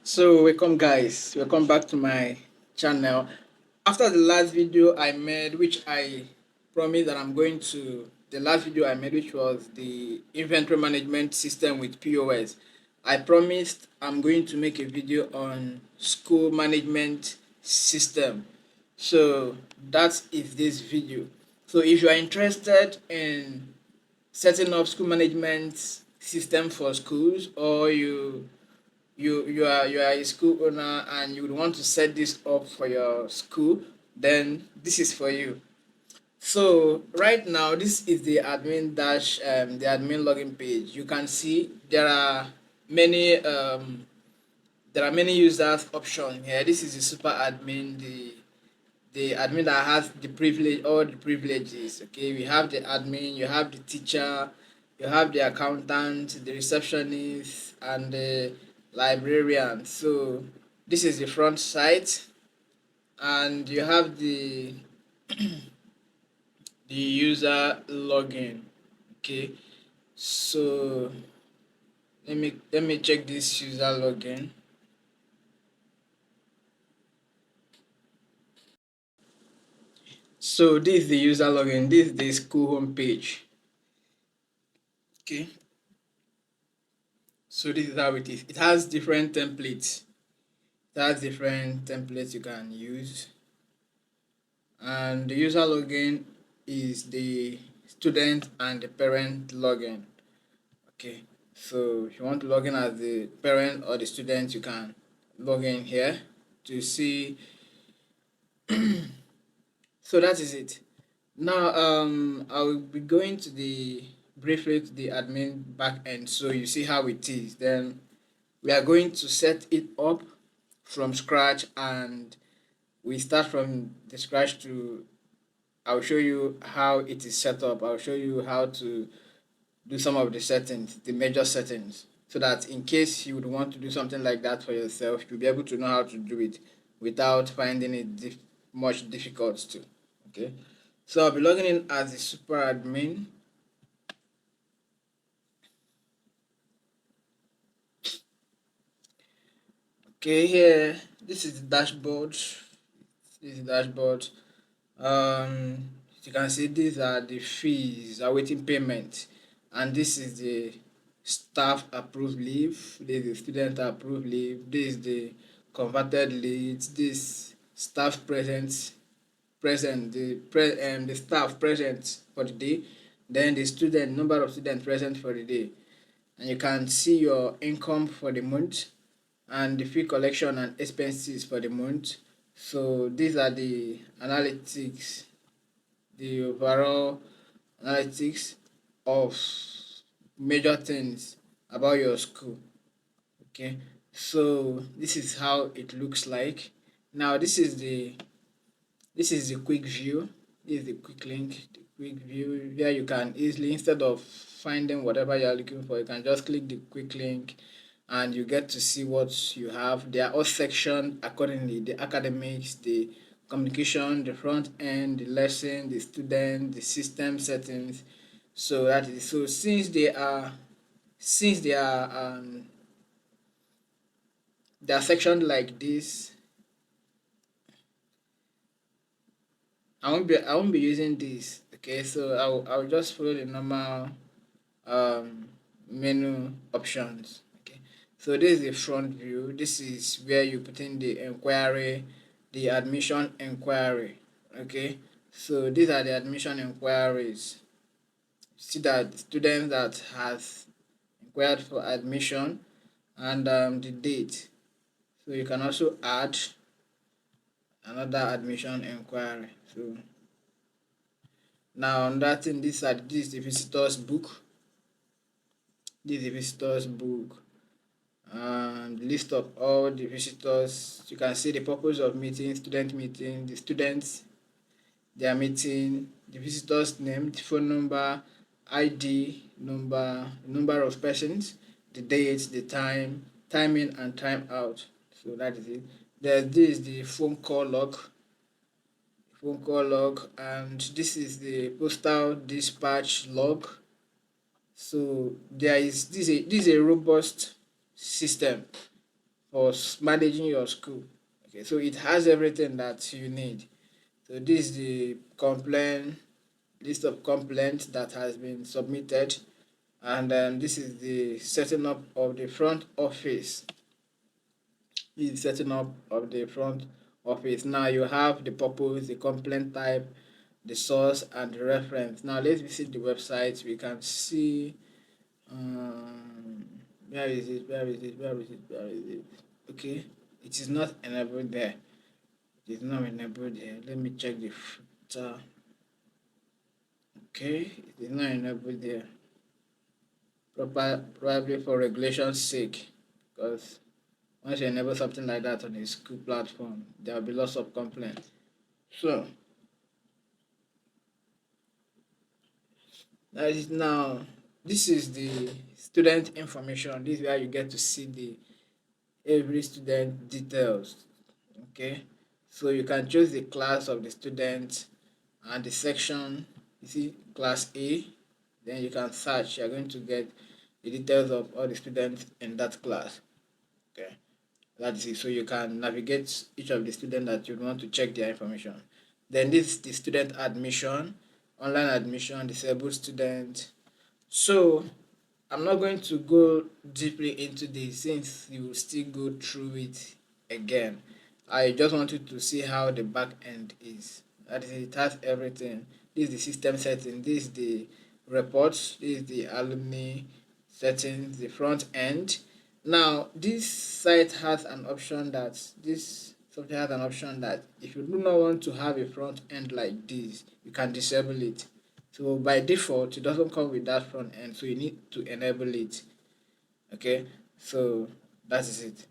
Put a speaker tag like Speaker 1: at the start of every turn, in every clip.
Speaker 1: So welcome guys, welcome back to my channel. After the last video I made, which I promised that I'm going to, the last video I made, which was the inventory management system with POS, I promised I'm going to make a video on school management system. So that is this video. So if you are interested in setting up school management system for schools, or you are a school owner and you would want to set this up for your school, then this is for you. So right now, this is the the admin login page. You can see many there are many users option here. This is the super admin, the admin that has the privilege, all the privileges. Okay, we have the admin, you have the teacher, you have the accountant, the receptionist, and the librarian. So this is the front side, and you have the user login. Okay, so let me check this user login. So this is the user login. This is the school homepage. Okay, so this is how it is. It has different templates. That's different templates you can use, and the user login is the student and the parent login. Okay, so if you want to log in as the parent or the student, you can log in here to see. So that is it. Now I will be going to the briefly to the admin backend, so you see how it is. Then we are going to set it up from scratch, and we start from the scratch to, I'll show you how it is set up. I'll show you how to do some of the settings, the major settings, so that in case you would want to do something like that for yourself, you'll be able to know how to do it without finding it much difficult to. Okay, so I'll be logging in as the super admin. Okay, here, this is the dashboard. This is the dashboard. You can see these are the fees awaiting payment, and this is the staff approved leave. This is the student approved leave. This is the converted leads. This staff the staff present for the day. Then the student number of students present for the day, and you can see your income for the month and the fee collection and expenses for the month. So these are the analytics, the overall analytics of major things about your school. Okay, so this is how it looks like. Now this is the quick view. This is the quick link, the quick view, where you can easily, instead of finding whatever you're looking for, you can just click the quick link and you get to see what you have. They are all sectioned accordingly: the academics, the communication, the front end, the lesson, the student, the system settings. So that is, so since they are sectioned like this, I won't be using this. Okay, so I'll just follow the normal menu options. Okay, so this is the front view. This is where you put in the inquiry, the admission inquiry. Okay, so these are the admission inquiries. See that students that has inquired for admission, and the date. So you can also add another admission inquiry. So now on that thing, this is the visitors book. This is the visitors book, and list of all the visitors. You can see the purpose of meeting, student meeting, the students, their meeting, the visitors name, the phone number, ID number, number of persons, the date, the time, time in and time out. So that is it. This is the phone call log, and this is the postal dispatch log. So there is this is a robust system. for managing your school. Okay, so it has everything that you need. So this is the complaint list of complaints that has been submitted, and this is the setting up of the front office. This is setting up of the front office. Now you have the purpose, the complaint type, the source, and the reference. Now let's visit the website. We can see where is it? Where is it? Where is it? Where is it? Okay, it is not enabled there. It is not enabled there. Let me check the footer. Okay, it is not enabled there. Probably for regulation's sake, because once you enable something like that on a school platform, there will be lots of complaints. So now this is the student information. This is where you get to see the every student details. Okay, so you can choose the class of the student and the section. You see class A, then you can search. You're going to get the details of all the students in that class. Okay, that's it. So you can navigate each of the students that you want to check their information. Then this is the student admission, online admission, disabled student. So I'm not going to go deeply into this since you will still go through it again. I just wanted to see how the back end is. That is, it has everything. This is the system setting. This is the reports. This is the alumni settings. The front end. Now this site has an option that this software has an option that if you do not want to have a front end like this, you can disable it. So by default, it doesn't come with that front end, so you need to enable it. Okay, so that is it.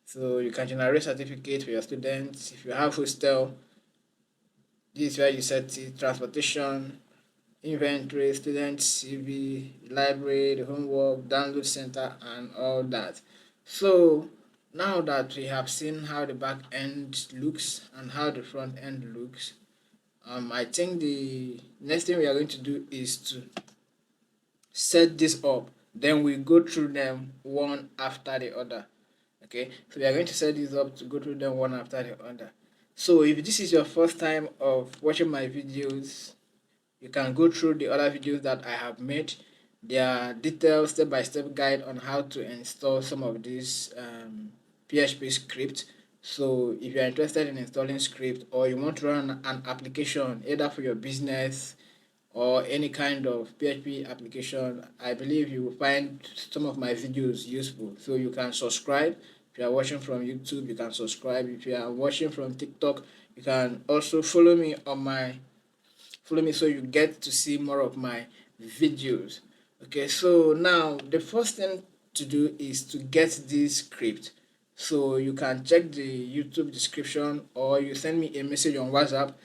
Speaker 1: So you can generate certificate for your students. If you have hostel, this is where you set it, transportation, inventory, student CV, library, the homework, download center, and all that. So now that we have seen how the back end looks and how the front end looks, I think the next thing we are going to do is to set this up. Then we go through them one after the other. Okay, so we are going to set this up to go through them one after the other. So if this is your first time of watching my videos, you can go through the other videos that I have made. There are detailed step-by-step guide on how to install some of these PHP script. So if you are interested in installing script or you want to run an application either for your business or any kind of PHP application, I believe you will find some of my videos useful. So you can subscribe. If you are watching from YouTube, you can subscribe. If you are watching from TikTok, you can also follow me so you get to see more of my videos. Okay, so now the first thing to do is to get this script. So you can check the YouTube description or you send me a message on WhatsApp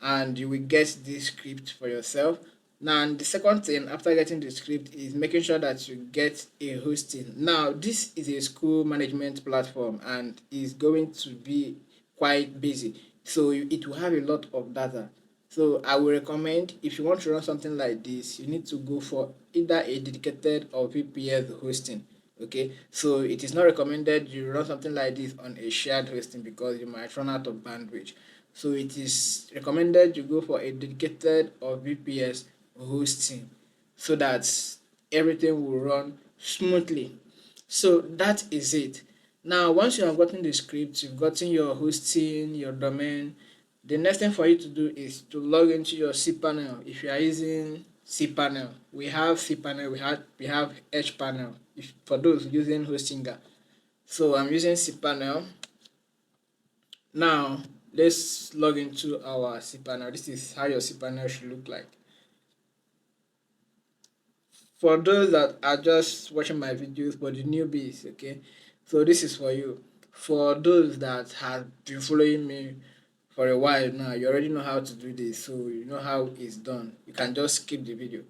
Speaker 1: and you will get this script for yourself. Now the second thing after getting the script is making sure that you get a hosting. Now this is a school management platform and is going to be quite busy, so it will have a lot of data. So I will recommend if you want to run something like this, you need to go for either a dedicated or VPS hosting. Okay, so it is not recommended you run something like this on a shared hosting because you might run out of bandwidth. So it is recommended you go for a dedicated or VPS hosting so that everything will run smoothly. So that is it. Now, once you have gotten the script, you've gotten your hosting, your domain, the next thing for you to do is to log into your cPanel. If you are using cPanel, we have cPanel, we have hPanel. If for those using Hostinger, so I'm using cPanel. Now let's log into our cPanel. This is how your cPanel should look like. For those that are just watching my videos, but the newbies, okay, so this is for you. For those that have been following me for a while now, you already know how to do this, so you know how it's done. You can just skip the video.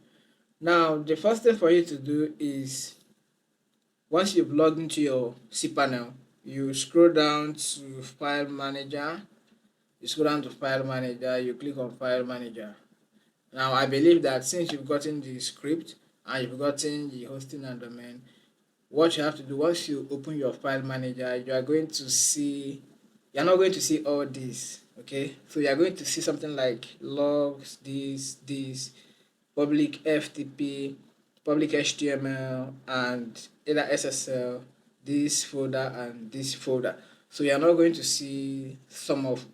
Speaker 1: Now the first thing for you to do is once you've logged into your cPanel, you scroll down to file manager. You scroll down to file manager, you click on file manager. Now I believe that since you've gotten the script and you've gotten the hosting and domain, what you have to do once you open your file manager, you are going to see, you're not going to see all this. Okay, so you're going to see something like logs, this, public FTP, public HTML, and either SSL, this folder and this folder. So you're not going to see some of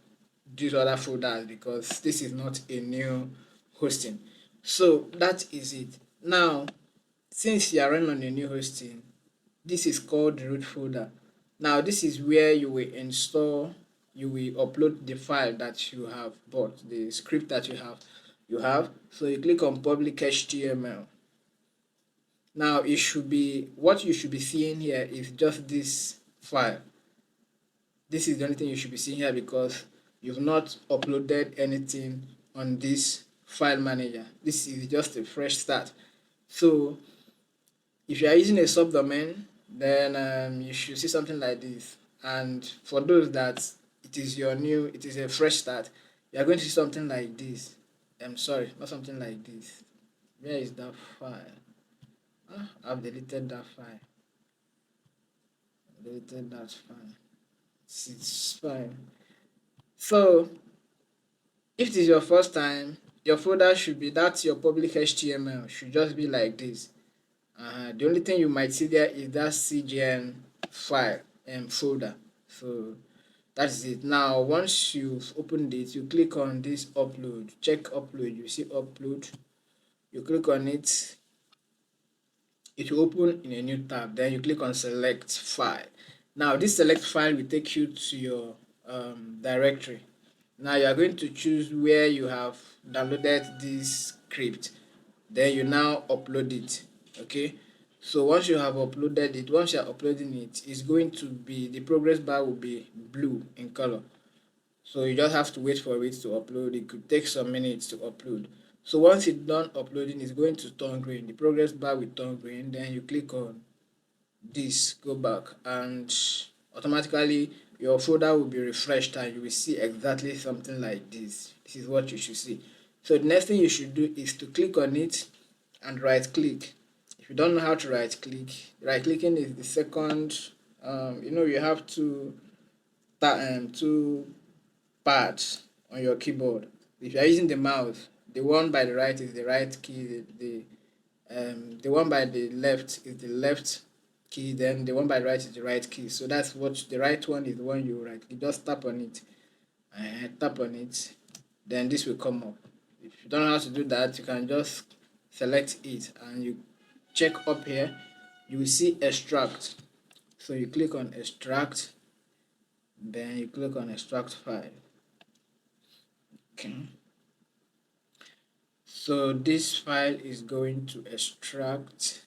Speaker 1: these other folders because this is not a new hosting. So that is it. Now, since you are running on a new hosting, this is called the root folder. Now, this is where you will install, you will upload the file that you have bought, the script that you have. So you click on public HTML. Now, it should be, what you should be seeing here is just this file. This is the only thing you should be seeing here because you've not uploaded anything on this file manager. This is just a fresh start. So if you are using a subdomain, then you should see something like this. And for those that it is a fresh start, you are going to see something like this. I'm sorry, not something like this. Where is that file? I've deleted that file. Deleted that file. It's fine. So if it is your first time, your folder should be, that's your public HTML, should just be like this. The only thing you might see there is that CGN file and folder. So that's it. Now, once you've opened it, you click on this upload. Check upload. You see upload. You click on it. It will open in a new tab. Then you click on select file. Now, this select file will take you to your directory. Now, you are going to choose where you have downloaded this script. Then you now upload it. Okay, so once you have uploaded it, once you are uploading it, it's going to be, the progress bar will be blue in color. So you just have to wait for it to upload. It could take some minutes to upload. So once it's done uploading, it's going to turn green. The progress bar will turn green. Then you click on this, go back, and automatically your folder will be refreshed and you will see exactly something like this. This is what you should see. So the next thing you should do is to click on it and right click. If you don't know how to right click, right clicking is the second, you have two pads on your keyboard. If you are using the mouse, the one by the right is the right key, the one by the left is the left key, then the one by the right is the right key. So that's what the right one is, the one you right. You just tap on it, then this will come up. If you don't know how to do that, you can just select it and you check up here. You will see extract. So you click on extract, then you click on extract file. Okay. So this file is going to extract.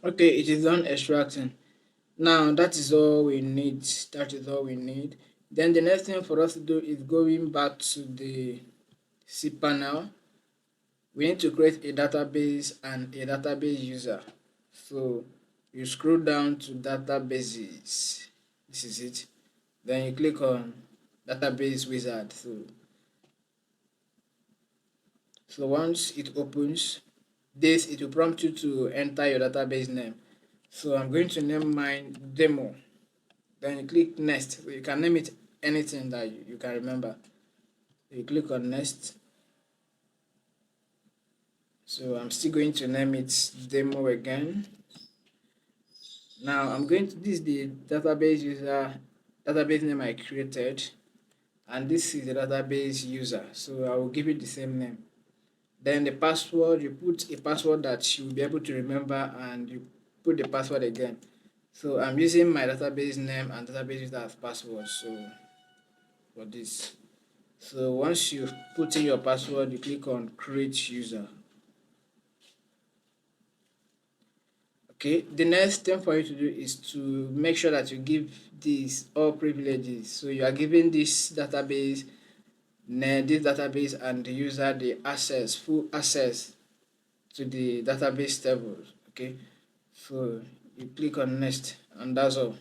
Speaker 1: Okay, it is done extracting. Now that is all we need. That is all we need. Then the next thing for us to do is going back to the cPanel. We need to create a database and a database user. So you scroll down to databases. This is it. Then you click on database wizard. So once it opens, it will prompt you to enter your database name. So I'm going to name mine demo. Then you click next. So you can name it anything that you can remember. You click on next. So I'm still going to name it demo again. Now I'm going to, this is the database name I created, and this is the database user. So I will give it the same name. Then the password, you put a password that you will be able to remember, and you put the password again. So I'm using my database name and database user as password. So for this. So once you've put in your password, you click on create user. Okay, the next thing for you to do is to make sure that you give these all privileges. So you are giving this database and the user the full access to the database tables. Okay, so you click on next, and that's all.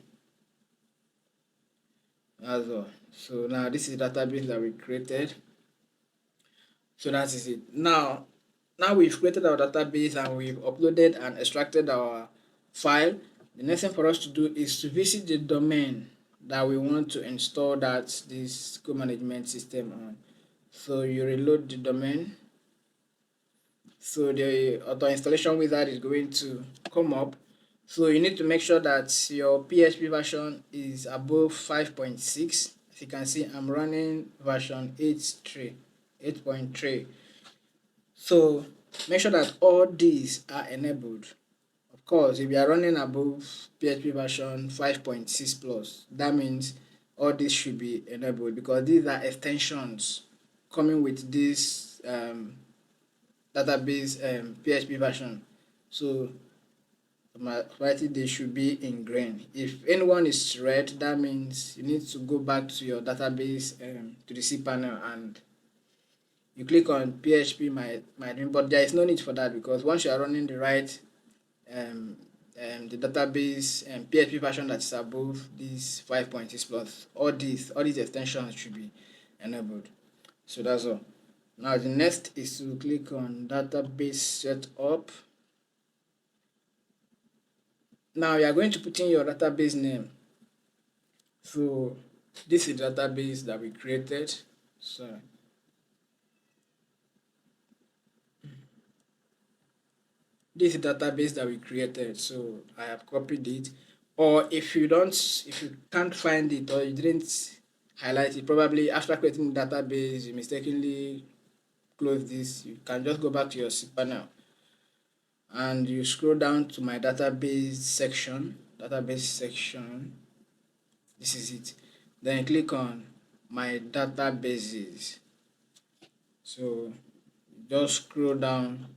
Speaker 1: So now this is the database that we created. So that is it. Now we've created our database and we've uploaded and extracted our file. The next thing for us to do is to visit the domain that we want to install this school management system on. So you reload the domain. So the auto installation wizard is going to come up. So you need to make sure that your PHP version is above 5.6. As you can see, I'm running version 8.3, 8.3. So make sure that all these are enabled. Of course, if you are running above PHP version 5.6 plus, that means all this should be enabled because these are extensions coming with this database PHP version. So automatically they should be in green. If anyone is red, that means you need to go back to your database to the cPanel and you click on PHP my admin, but there is no need for that because once you are running the right um, the database PHP version that is above this 5.6 plus, all these extensions should be enabled. So that's all. Now the next is to click on database setup. Now you are going to put in your database name. So this is the database that we created. So this is the database that we created. So I have copied it. Or if you can't find it or you didn't highlight it, probably after creating the database, you mistakenly close this. You can just go back to your cPanel and you scroll down to my database section. Database section. This is it. Then click on my databases. So just scroll down.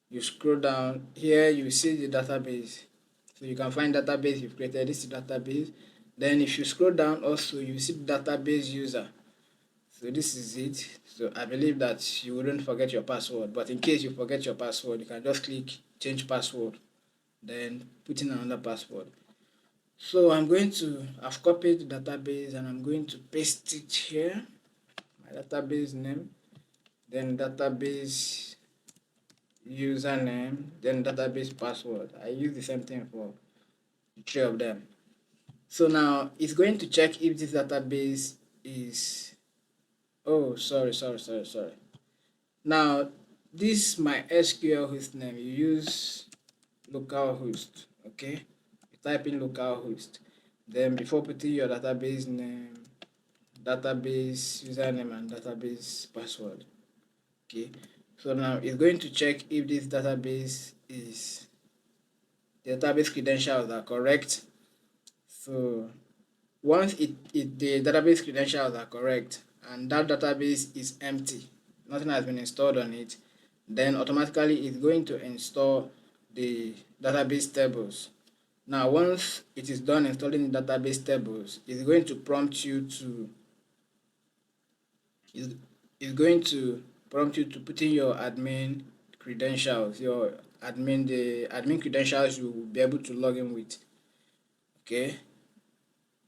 Speaker 1: You scroll down here, you see the database. So you can find database you've created. This is database. Then if you scroll down also, you see the database user. So this is it. So I believe that you wouldn't forget your password. But in case you forget your password, you can just click change password. Then put in another password. So I've copied the database and I'm going to paste it here. My database name, then database username, then database password. I use the same thing for the three of them. So now it's going to check if this database is, oh, sorry. Now this my SQL host name, you use localhost, okay? You type in localhost. Then before putting your database name, database username and database password, okay? So now it's going to check if this database is, the database credentials are correct. So once the database credentials are correct and that database is empty, nothing has been installed on it, then automatically it's going to install the database tables. Now once it is done installing the database tables, it's going to prompt you to is is going to prompt you to put in your admin credentials, the admin credentials you will be able to log in with. Okay.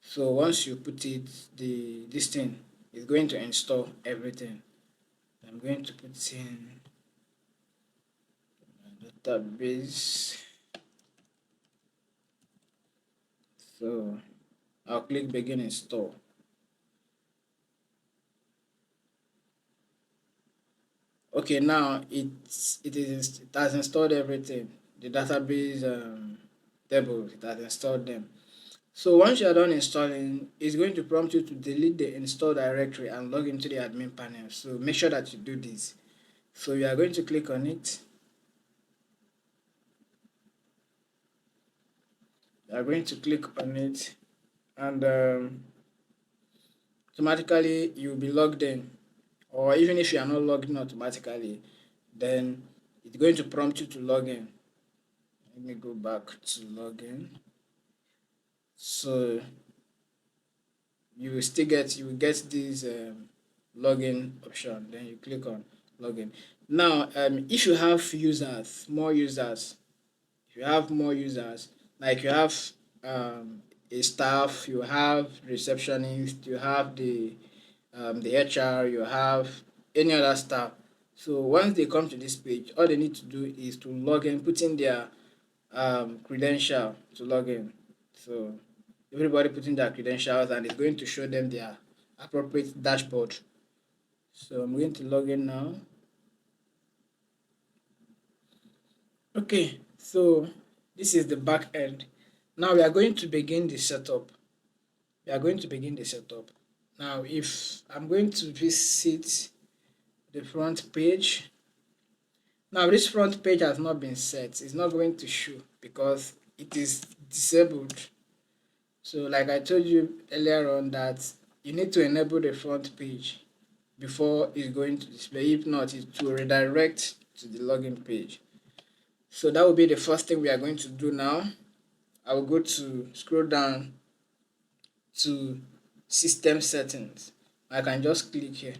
Speaker 1: So once you put it, this thing is going to install everything. I'm going to put in database. So I'll click begin install. Okay, now it has installed everything. The database tables, it has installed them. So once you are done installing, it's going to prompt you to delete the install directory and log into the admin panel. So make sure that you do this. So you are going to click on it. You are going to click on it and automatically you'll be logged in. Or even if you are not logged in automatically, then it's going to prompt you to log in. Let me go back to login. So you will get this login option. Then you click on login. Now, if you have more users, if you have more users, like you have a staff, you have receptionist, you have the HR, you have any other staff. So once they come to this page, all they need to do is to log in, put in their credential to log in. So everybody put in their credentials and it's going to show them their appropriate dashboard. So I'm going to log in now. Okay, so this is the back end. Now we are going to begin the setup. Now if I'm going to visit the front page, now this front page has not been set. It's not going to show because it is disabled. So like I told you earlier on that you need to enable the front page before it's going to display. If not, it will redirect to the login page. So that will be the first thing we are going to do now. I will go to scroll down to system settings. I can just click here,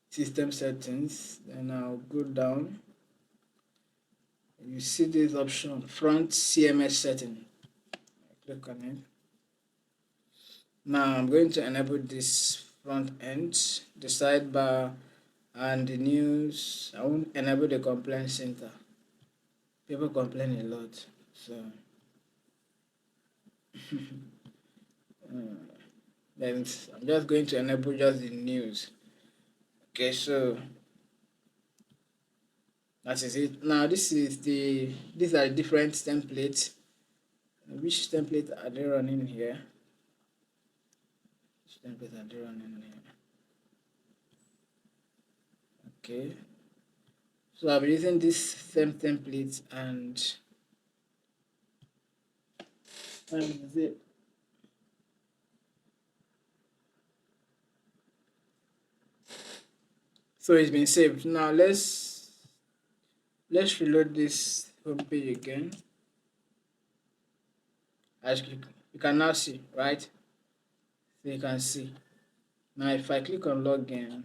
Speaker 1: system settings, then I'll go down. You see this option, front CMS setting. I click on it. Now I'm going to enable this front end, the sidebar, and the news. I won't enable the complaint center. People complain a lot, so then I'm just going to enable just the news. Okay, so that is it. Now these are different templates. Which template are they running here? Which template are they running here? Okay, so I'll be using this same template and is it? So it's been saved. Now let's reload this home page again. As you can now see, right? So you can see. Now if I click on login,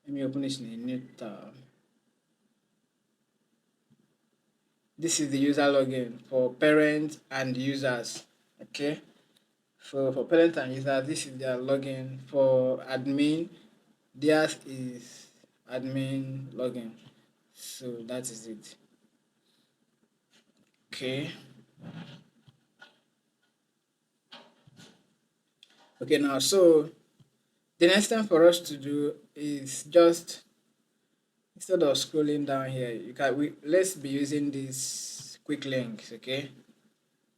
Speaker 1: let me open this in a new tab. This is the user login for parents and users. Okay. So for parents and users, this is their login. For admin, theirs is admin login. So that is it. Okay. Okay, now so the next thing for us to do is just instead of scrolling down here, let's be using these quick links, okay?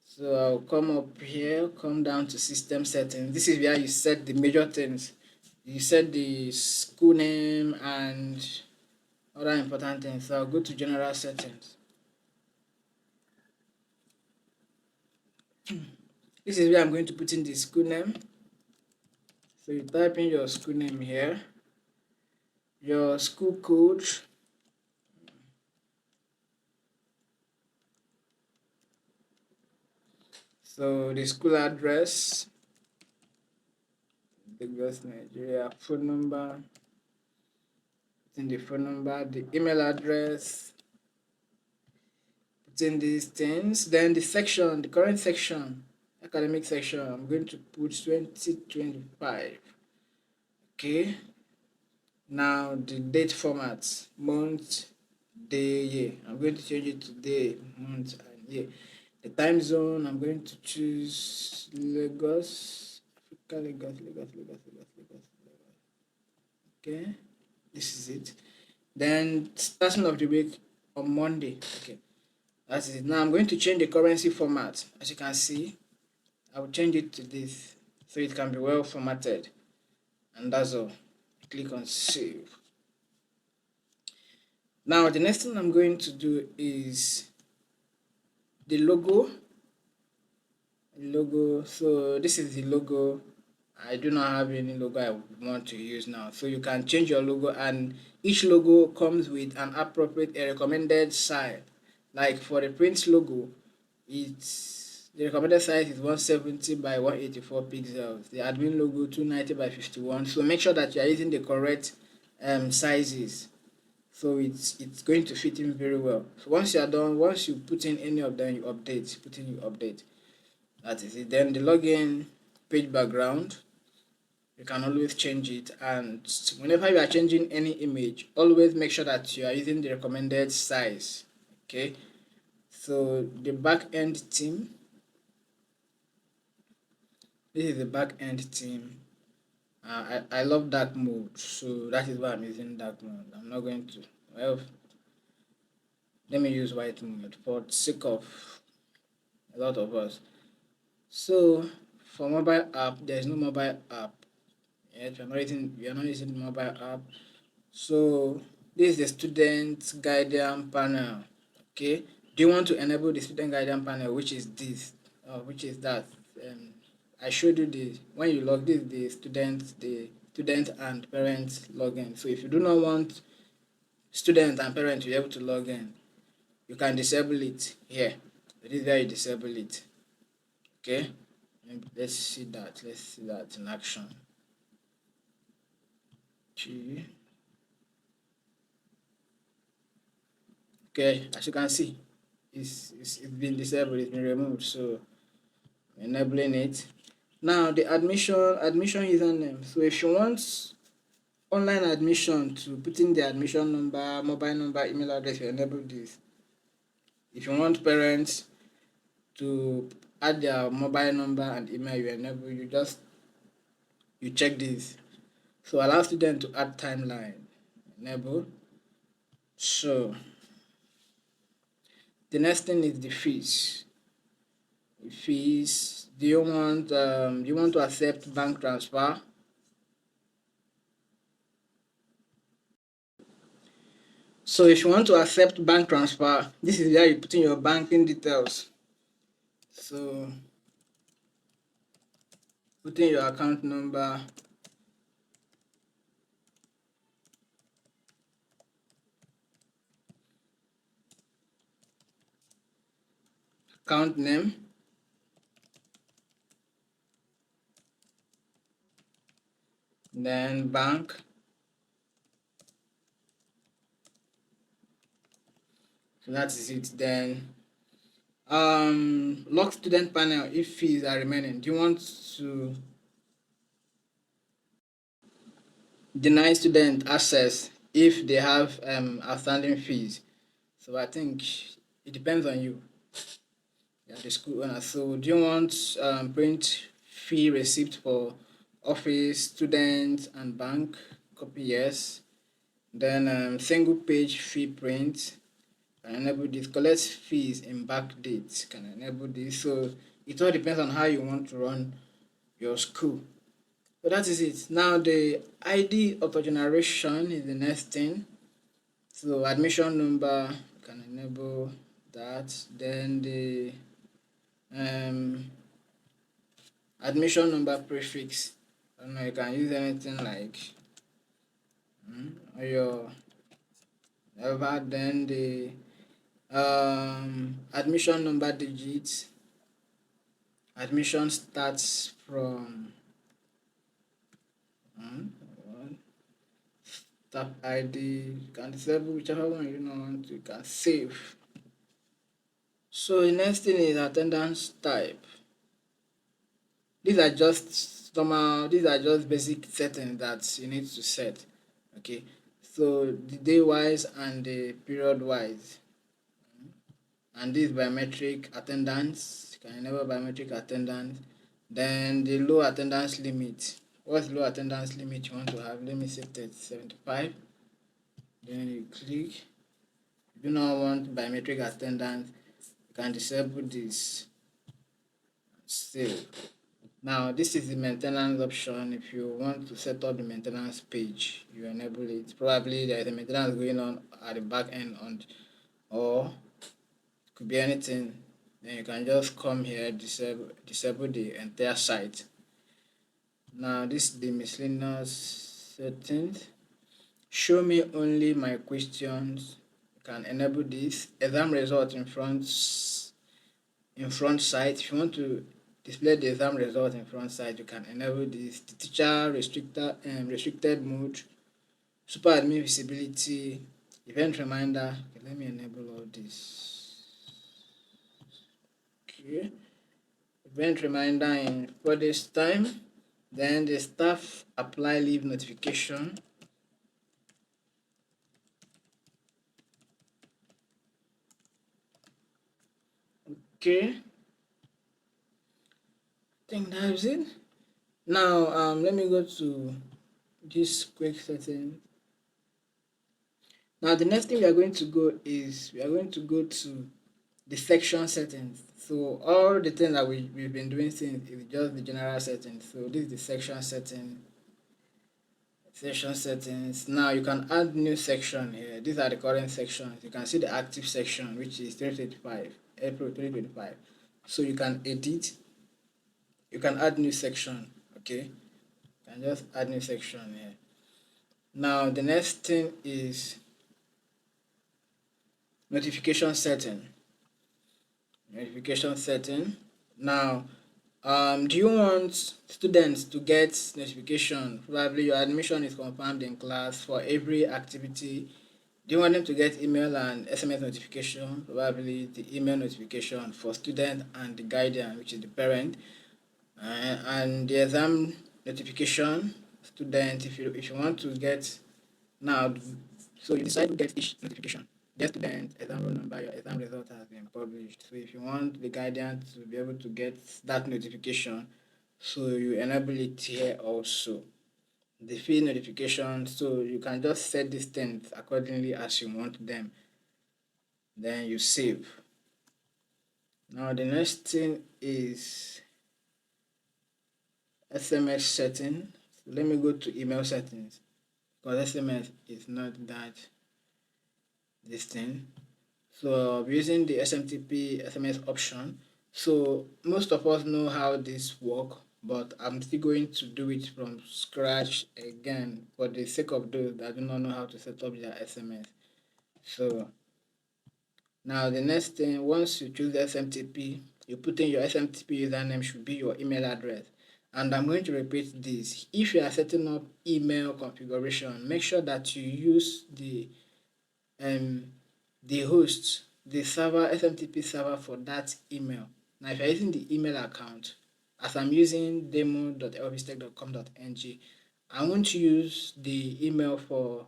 Speaker 1: So I'll come up here, come down to system settings. This is where you set the major things. You set the school name and other important things. So I'll go to general settings. This is where I'm going to put in the school name. So you type in your school name here, your school code, so the school address, Lagos, Nigeria, phone number, put in the phone number, the email address, put in these things, then the section, the current section, academic section, I'm going to put 2025. Okay, now the date format, month, day, year, I'm going to change it to day, month, and year. The time zone, I'm going to choose Lagos, Africa, Lagos. Okay, this is it. Then starting of the week on Monday. Okay, that's it. Now I'm going to change the currency format. As you can see, I will change it to this so it can be well formatted. And that's all. Click on save. Now the next thing I'm going to do is the logo. So this is the logo. I do not have any logo I want to use now. So you can change your logo, and each logo comes with an appropriate recommended size. Like for the print logo, the recommended size is 170 by 184 pixels. The admin logo 290 by 51. So make sure that you are using the correct sizes. So it's going to fit in very well. So once you are done, once you put in any of them, you update. That is it. Then the login page background. you can always change it. And whenever you are changing any image, always make sure that you are using the recommended size. Okay, so the back end theme, this is the back end theme. I love dark mode, so that is why I'm using dark mode. I'm not going to, well, let me use white mode for the sake of a lot of us. So for mobile app, there's no mobile app yet. We are not using mobile app. So this is the student guardian panel. Okay. Do you want to enable the student guardian panel, which is this, which is that? Um, I showed you the when you log this the student and parent login. So if you do not want student and parent to be able to log in, you can disable it here. This is where you disable it. Okay. Let's see that. Let's see that in action. Okay, as you can see, it's been disabled, it's been removed. So enabling it. Now the admission username. So if you want online admission to put in the admission number, mobile number, email address, you enable this. If you want parents to add their mobile number and email, you enable. You check this. So allow student to add timeline. Enable. So the next thing is the fees. Fees. Do you want to accept bank transfer? So if you want to accept bank transfer, this is where you put in your banking details. So put in your account number, account name, then bank. So that is it. Then lock student panel if fees are remaining. Do you want to deny student access if they have outstanding fees? So I think it depends on you. Yeah, the school owner. So do you want print fee receipt for office, students, and bank? Copy yes. Then single page fee print. Can enable this. Collect fees in back dates. Can enable this. So it all depends on how you want to run your school. So that is it. Now the ID auto generation is the next thing. So admission number, can enable that. Then the um admission number prefix. I don't know, you can use anything like or your ever. Then the admission number digits. Admission starts from tap ID. You can disable whichever one you don't want to. You can save. So the next thing is attendance type. These are just normal. These are just basic settings that you need to set. Okay. So the day wise and the period wise. And this biometric attendance. You can enable biometric attendance. Then the low attendance limit. What's low attendance limit you want to have? Let me set it 75. Then you click. If you do not want biometric attendance, you can disable this. Save. Now this is the maintenance option. If you want to set up the maintenance page, you enable it. Probably there is a maintenance going on at the back end or it could be anything. Then you can just come here, disable the entire site. Now this is the miscellaneous settings. Show me only my questions. You can enable this. Exam result in front site. If you want to display the exam result in front side, you can enable this. The teacher restricted mode, super admin visibility, event reminder. Okay, let me enable all this. Okay, event reminder in 4 days time. Then the staff apply leave notification. Okay, I think that's it. Now, let me go to this quick setting. Now, the next thing we are going to go is we are going to go to the section settings. So all the things that we've been doing since is just the general settings. So this is the section setting. Section settings. Now you can add new section here. These are the current sections. You can see the active section, which is 2025, April 2025. So you can edit. You can add new section. Okay. You can just add new section here. Now the next thing is notification setting. Notification setting. Now, do you want students to get notification? Probably your admission is confirmed in class for every activity. Do you want them to get email and SMS notification? Probably the email notification for student and the guardian, which is the parent, and the exam notification. Student, if you want to get now, so you decide to get each notification. Dear student, exam roll number, your exam result has been published. So if you want the guardian to be able to get that notification, so you enable it here also. The fee notification, so you can just set these things accordingly as you want them. Then you save. Now the next thing is SMS setting. So let me go to email settings because SMS is not that this thing. So I'm using the SMTP SMS option. So most of us know how this work, but I'm still going to do it from scratch again for the sake of those that do not know how to set up their SMS. So now the next thing, once you choose the SMTP, you put in your SMTP username should be your email address. And I'm going to repeat this. If you are setting up email configuration, make sure that you use um the host, the server, SMTP server for that email. Now if you're using the email account, as I'm using demo.elvistech.com.ng, I won't use the email for,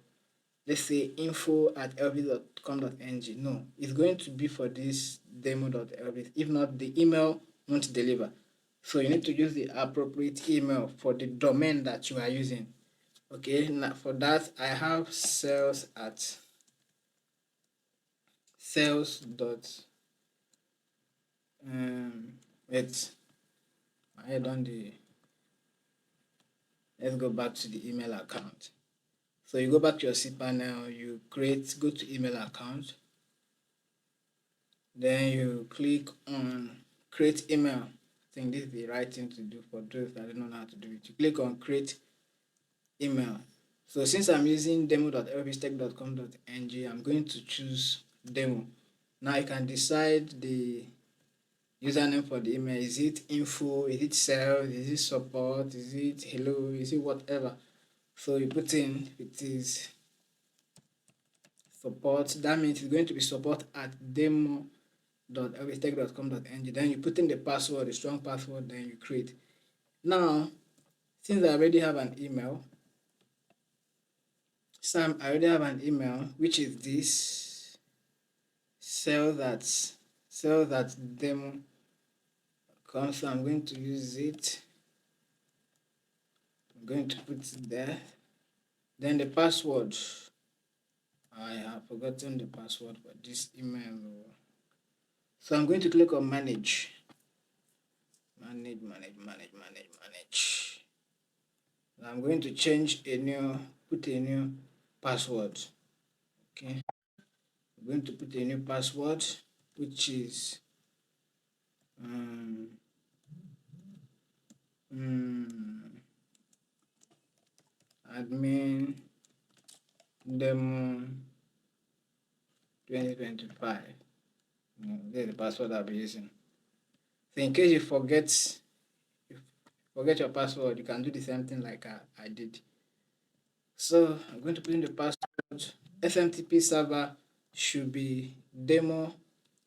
Speaker 1: let's say, info@lv.com.ng. No, it's going to be for this demo.lv. If not, the email won't deliver. So you need to use the appropriate email for the domain that you are using. Okay, now for that I have sales dot wait, I had on the, let's go back to the email account. So you go back to your cPanel, you go to email account, then you click on create email. I think this is the right thing to do for those that don't know how to do it. You click on create email. So since I'm using demo.elvistech.com.ng, I'm going to choose demo. Now you can decide the username for the email. Is it info? Is it sales? Is it support? Is it hello? Is it whatever? So you put in, it is support. That means it's going to be support at demo.elvistech.com.ng. Then you put in the password, the strong password, then you create. Now, since I already have an email, which is this sell that demo. So I'm going to use it. I'm going to put it there. Then the password. I have forgotten the password for this email. So I'm going to click on manage. Manage. I'm going to put a new password. Okay. I'm going to put a new password, which is admin demo 2025. This is the password I'll be using. So in case you forget your password, you can do the same thing like I did. So I'm going to put in the password. SMTP server should be demo.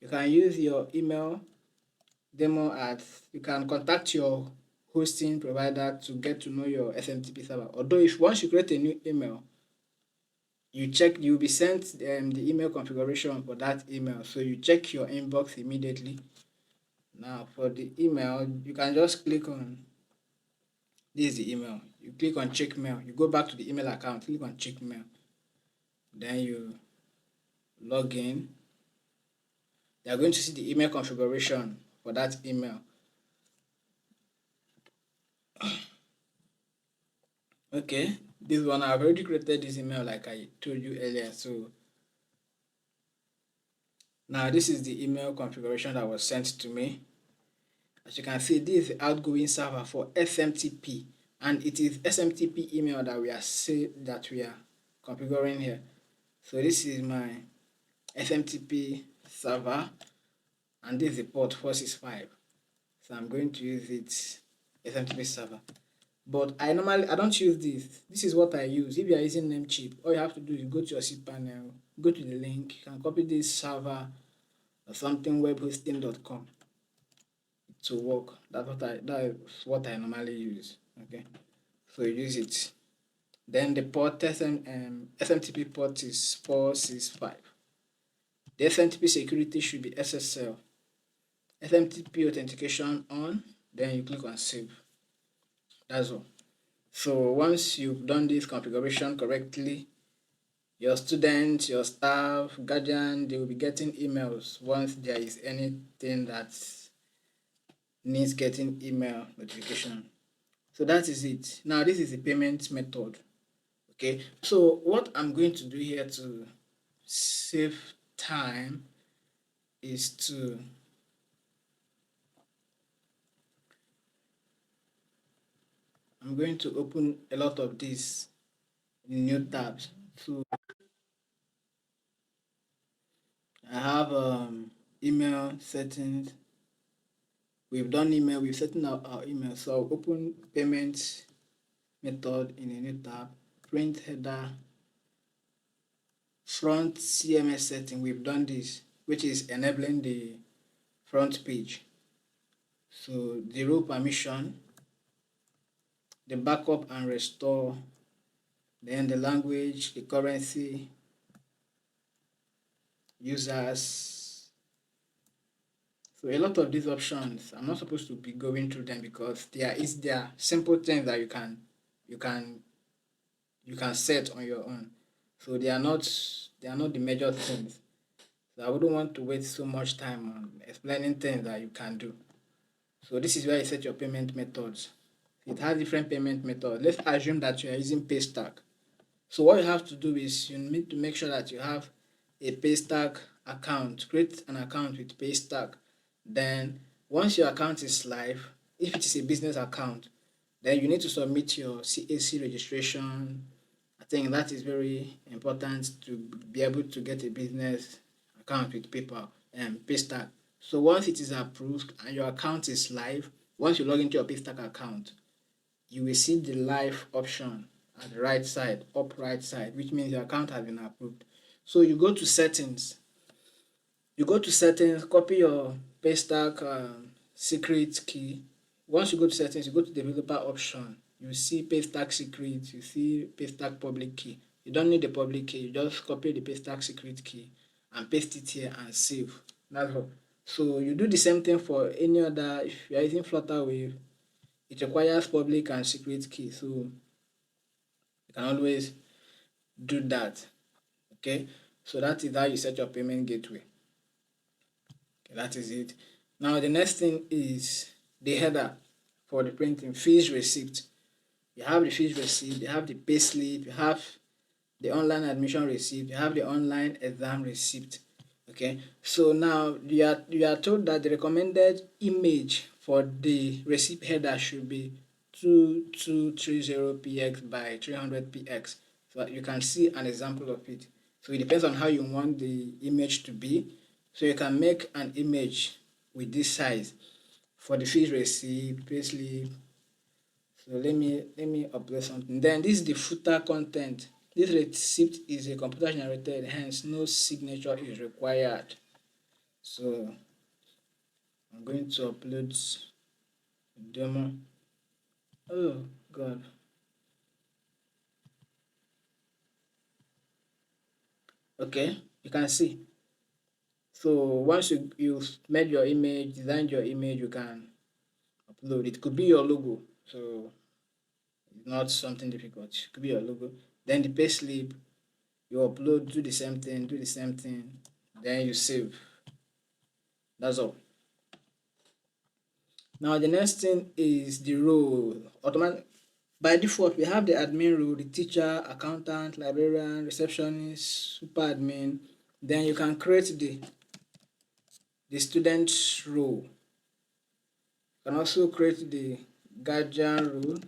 Speaker 1: You can use your email demo at, you can contact your hosting provider to get to know your SMTP server. Although if once you create a new email, you'll be sent the email configuration for that email. So you check your inbox immediately. Now for the email, you can just click on this is the email. You click on check mail. You go back to the email account, click on check mail. Then you log in. You are going to see the email configuration for that email. Okay, this one I've already created this email like I told you earlier. So now this is the email configuration that was sent to me. As you can see, this is the outgoing server for SMTP, and it is SMTP email that we are configuring here. So this is my SMTP server, and this is the port 465. So I'm going to use it SMTP server. But I don't use this. This is what I use. If you are using Namecheap, all you have to do is go to your cPanel, go to the link, you can copy this server or something webhosting.com to work. That's what I normally use. Okay, so you use it. Then the port SMTP port is 465. The SMTP security should be SSL. SMTP authentication on. Then you click on save. That's all. So once you've done this configuration correctly, your students, your staff, guardian, they will be getting emails once there is anything that needs getting email notification. So that is it. Now this is the payment method. Okay, so what I'm going to do here to save time is I'm going to open a lot of these new tabs. So I have email settings. We've done email, we've set our email. So I'll open payment method in a new tab, print header, front CMS setting. We've done this, which is enabling the front page. So the role permission, the backup and restore, then the language, the currency, users. So a lot of these options, I'm not supposed to be going through them because they are simple things that you can set on your own. So they are not the major things. So I wouldn't want to waste so much time on explaining things that you can do. So this is where you set your payment methods. It has different payment methods. Let's assume that you are using Paystack. So what you have to do is you need to make sure that you have a Paystack account. Create an account with Paystack. Then once your account is live, if it is a business account, then you need to submit your CAC registration. I think that is very important to be able to get a business account with PayPal and Paystack. So once it is approved and your account is live, once you log into your Paystack account, you will see the live option at the right side, up right side, which means your account has been approved. So you go to settings. Copy your Paystack secret key. Once you go to settings, you go to developer option. You see Paystack secret, you see Paystack public key. You don't need the public key, you just copy the Paystack secret key and paste it here and save. That's all. So you do the same thing for any other. If you are using Flutterwave, it requires public and secret key. So you can always do that. Okay, so that is how you set your payment gateway. Okay, that is it. Now the next thing is the header for the printing fees receipt. You have the fees receipt, you have the pay slip, you have the online admission receipt, you have the online exam receipt. Okay, so now you are told that the recommended image for the receipt header should be 2230 px by 300 px. So you can see an example of it. So it depends on how you want the image to be. So you can make an image with this size for the fees receipt, payslip. So let me upload something. Then this is the footer content. This receipt is a computer generated, hence no signature is required. So I'm going to upload demo. Oh God. Okay, you can see. So once you've made your image, designed your image, you can upload. It could be your logo. So it's not something difficult. It could be your logo. Then the payslip, you upload, do the same thing, do the same thing. Then you save. That's all. Now the next thing is the role. Automatic by default, we have the admin role, the teacher, accountant, librarian, receptionist, super admin. Then you can create the student role. You can also create the guardian role.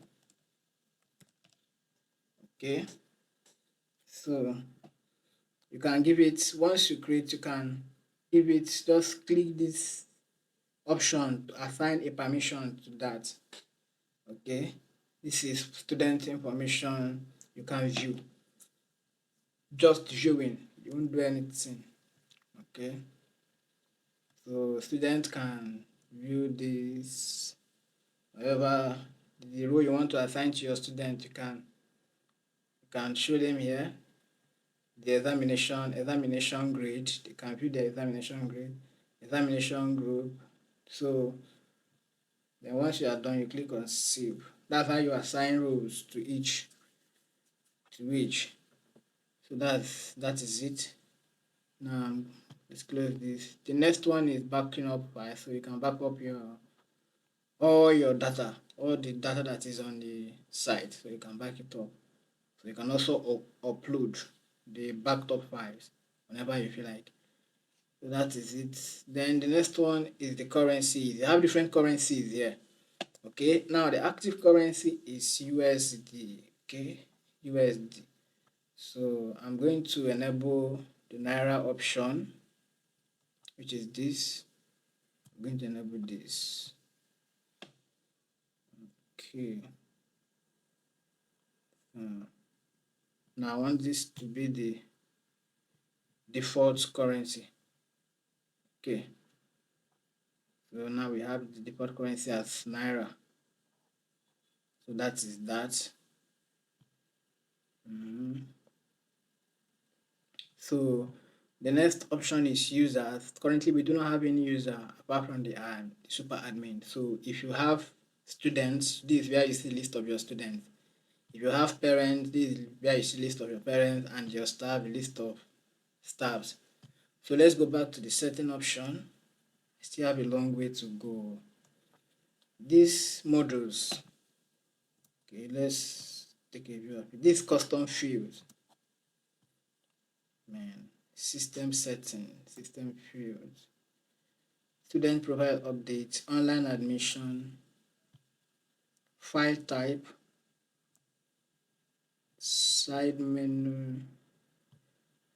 Speaker 1: Okay, so you can give it, once you create, you can give it, just click this option to assign a permission to that. Okay, this is student information. You can view, just viewing, you won't do anything. Okay, so student can view this, however the role you want to assign to your student, you can show them here the examination grade. They can view the examination grade, examination group. So then once you are done, you click on save. That's how you assign roles to each. So that is it. Now let's close this. The next one is backing up file. So you can back up your data, all the data that is on the site. So you can back it up. So you can also upload the backed up files whenever you feel like. So that is it. Then the next one is the currencies. You have different currencies here. Okay, now the active currency is USD. Okay, USD. So I'm going to enable the Naira option, which is this. I'm going to enable this. Okay. Now I want this to be the default currency. Okay. So now we have the default currency as Naira. So that is that. So the next option is users. Currently, we do not have any user apart from the super admin. So if you have students, this is where you see list of your students. If you have parents, this is where you see list of your parents, and your staff, the list of staffs. So let's go back to the setting option. Still have a long way to go. These modules. Okay, let's take a view of it. This custom fields. Man, system fields. Student profile update, online admission, file type, side menu,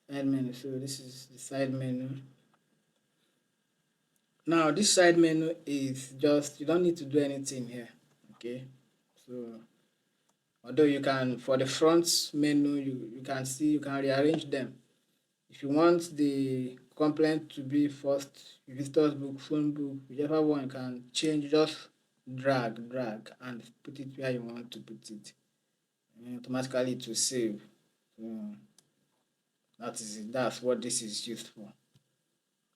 Speaker 1: So this is the side menu. Now this side menu is just, you don't need to do anything here. Okay, so although you can, for the front menu, you can see, you can rearrange them. If you want the complaint to be first, visitors book, phone book, whichever one, you can change, just drag and put it where you want to put it. And automatically it will save. So that is it. That's what this is used for.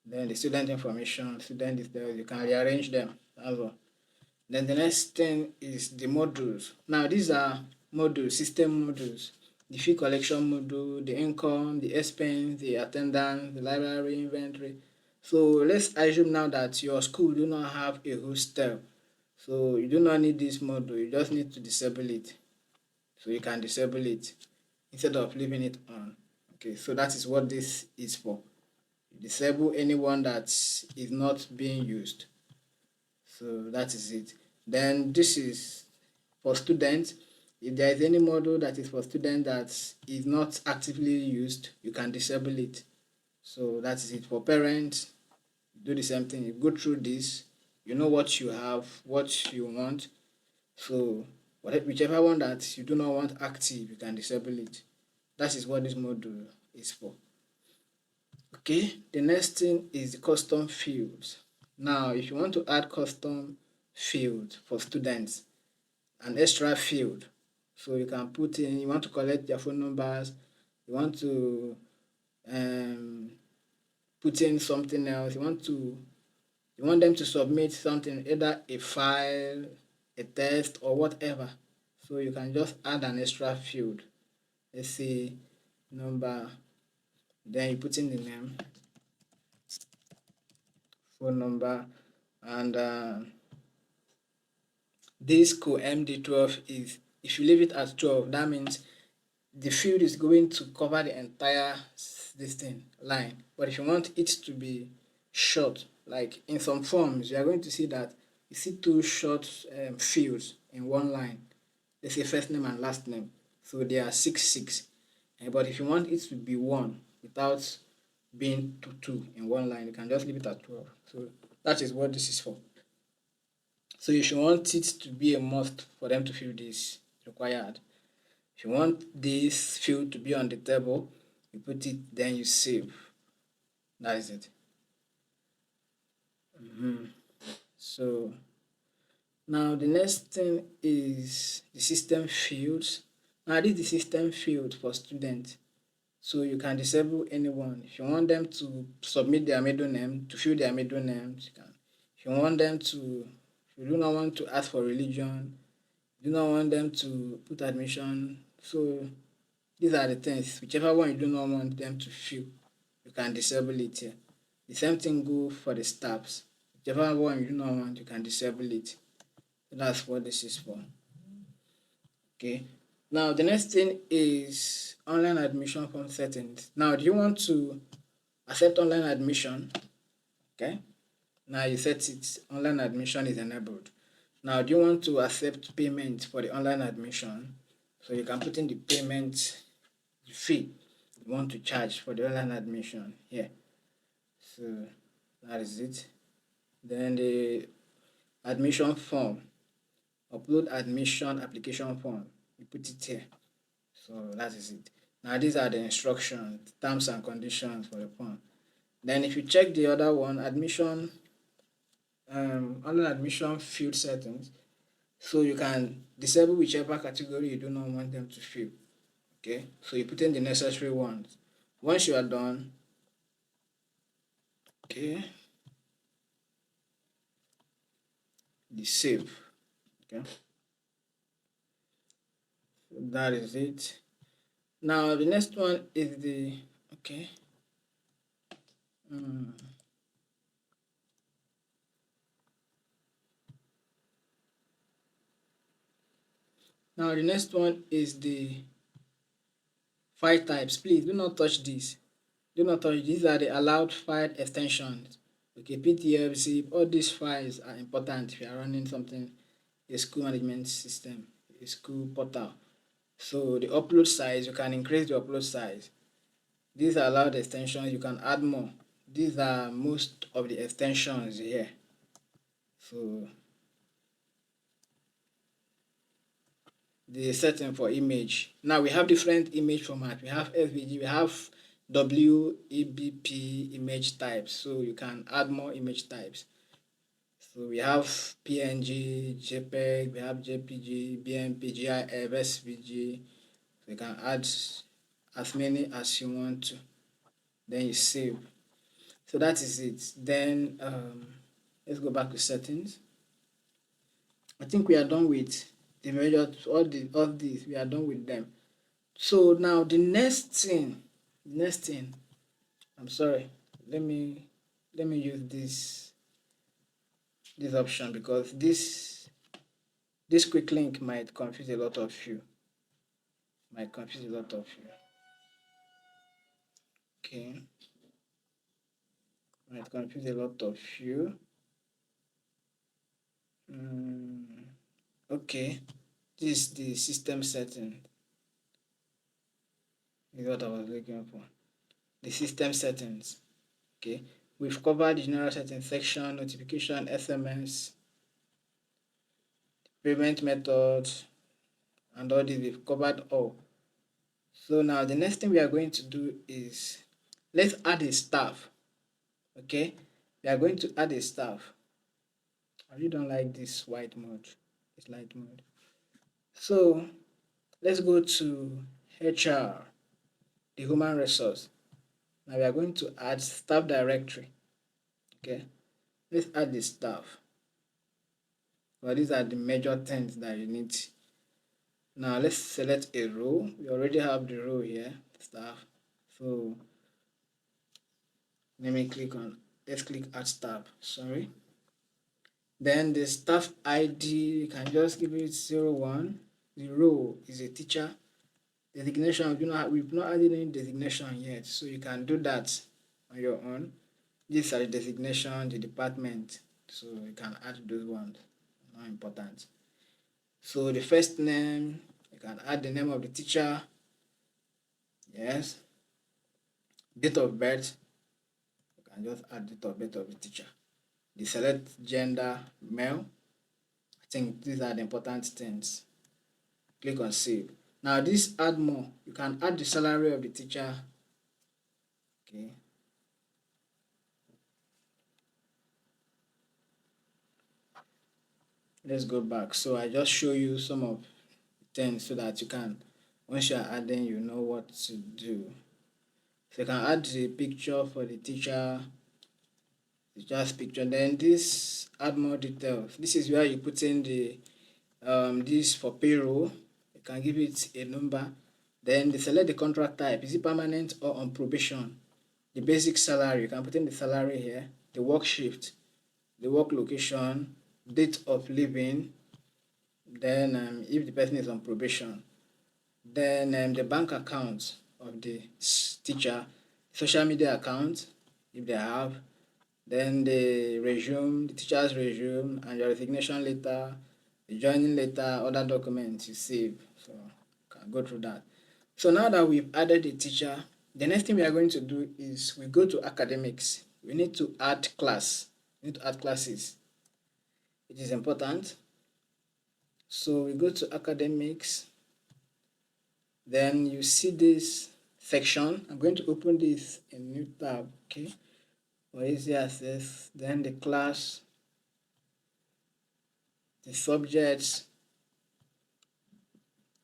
Speaker 1: Then the student information, student details, you can rearrange them as well. Then the next thing is the modules. Now these are modules, system modules. The fee collection module, the income, the expense, the attendance, the library inventory. So let's assume now that your school do not have a hostel. So you do not need this module, you just need to disable it. So you can disable it instead of leaving it on. Okay, so that is what this is for. You disable anyone that is not being used. So that is it. Then this is for students. If there is any module that is for students that is not actively used, you can disable it. So that is it. For parents, do the same thing. You go through this, you know what you have, what you want. So whichever one that you do not want active, you can disable it. That is what this module is for. Okay, the next thing is the custom fields. Now, if you want to add custom fields for students, an extra field. So you can put in, you want to collect their phone numbers, you want to um, put in something else, you want them to submit something, either a file, a test, or whatever. So you can just add an extra field. Let's say number, then you put in the name, phone number, and this co MD12 is, if you leave it as 12, that means the field is going to cover the entire this thing line. But if you want it to be short, like in some forms, you are going to see that you see two short fields in one line. Let's say first name and last name. So they are 6 6. But if you want it to be one without being two in one line, you can just leave it at 12. So that is what this is for. So if you want it to be a must for them to fill this required. If you want this field to be on the table, you put it, then you save. That is it. So now the next thing is the system fields. Now this is the system field for students. So you can disable anyone. If you want them to submit their middle name, to fill their middle names, you can. If you want them to, if you do not want to ask for religion, you do not want them to put admission. So these are the things. Whichever one you do not want them to fill, you can disable it here. The same thing go for the staffs. Whichever one you do not want, you can disable it. So that's what this is for. Okay. Now the next thing is online admission form settings. Now do you want to accept online admission? Okay. Now you set it, online admission is enabled. Now do you want to accept payment for the online admission? So you can put in the payment fee you want to charge for the online admission here. So that is it. Then the admission form, upload admission application form, you put it here. So that is it. Now these are the instructions, terms and conditions for the form. Then if you check the other one, admission, online admission field settings, so you can disable whichever category you do not want them to fill. Okay, so you put in the necessary ones. Once you are done, okay, the save. Okay, so that is it. Now the next one is the, okay. Now the next one is the file types. Please do not touch this. Do not touch. These are the allowed file extensions. Okay, PDF, zip, all these files are important if you are running something, a school management system, a school portal. So the upload size, you can increase the upload size. These are allowed extensions, you can add more. These are most of the extensions here. So the setting for image. Now we have different image format. We have SVG, we have WEBP image types. So you can add more image types. So we have PNG, JPEG, we have JPG, BMP, GIF, SVG. So you can add as many as you want to. Then you save. So that is it. Then let's go back to settings. I think we are done with the major, all these, we are done with them. So now the next thing, I'm sorry, let me use this option, because this quick link might confuse a lot of you. Okay, might confuse a lot of you. Okay, this is the system setting. This is what I was looking for. The system settings. Okay, we've covered the general settings section, notification, SMS, payment method, and all this. We've covered all. So now the next thing we are going to do is, let's add a staff. Okay, we are going to add a staff. I really don't like this white mode. It's light mode. So let's go to HR, the human resource. Now we are going to add staff directory. Okay, let's add the staff. Well, these are the major things that you need. Now let's select a row. We already have the row here, staff. So let me click on, let's click add staff, sorry. Then the staff ID, you can just give it 01. The row is a teacher. Designation, we've not added any designation yet, so you can do that on your own. These are the designation, the department, so you can add those ones, not important. So the first name, you can add the name of the teacher, yes. Date of birth, you can just add date of birth of the teacher. The select gender, male. I think these are the important things. Click on save. Now this add more, you can add the salary of the teacher. Okay. Let's go back. So I just show you some of the things so that you can, once you are adding, you know what to do. So you can add the picture for the teacher's picture. Then this add more details. This is where you put in the this for payroll. You can give it a number. Then they select the contract type. Is it permanent or on probation? The basic salary, you can put in the salary here. The work shift, the work location, date of living. Then if the person is on probation, then the bank account of the teacher, social media account if they have, then the resume, the teacher's resume, and your resignation letter, the joining letter, other documents you save. So you can go through that. So now that we've added the teacher, the next thing we are going to do is we go to academics. We need to add class. We need to add classes. It is important. So we go to academics. Then you see this section. I'm going to open this in a new tab. Okay. For easy access. Then the class, the subjects,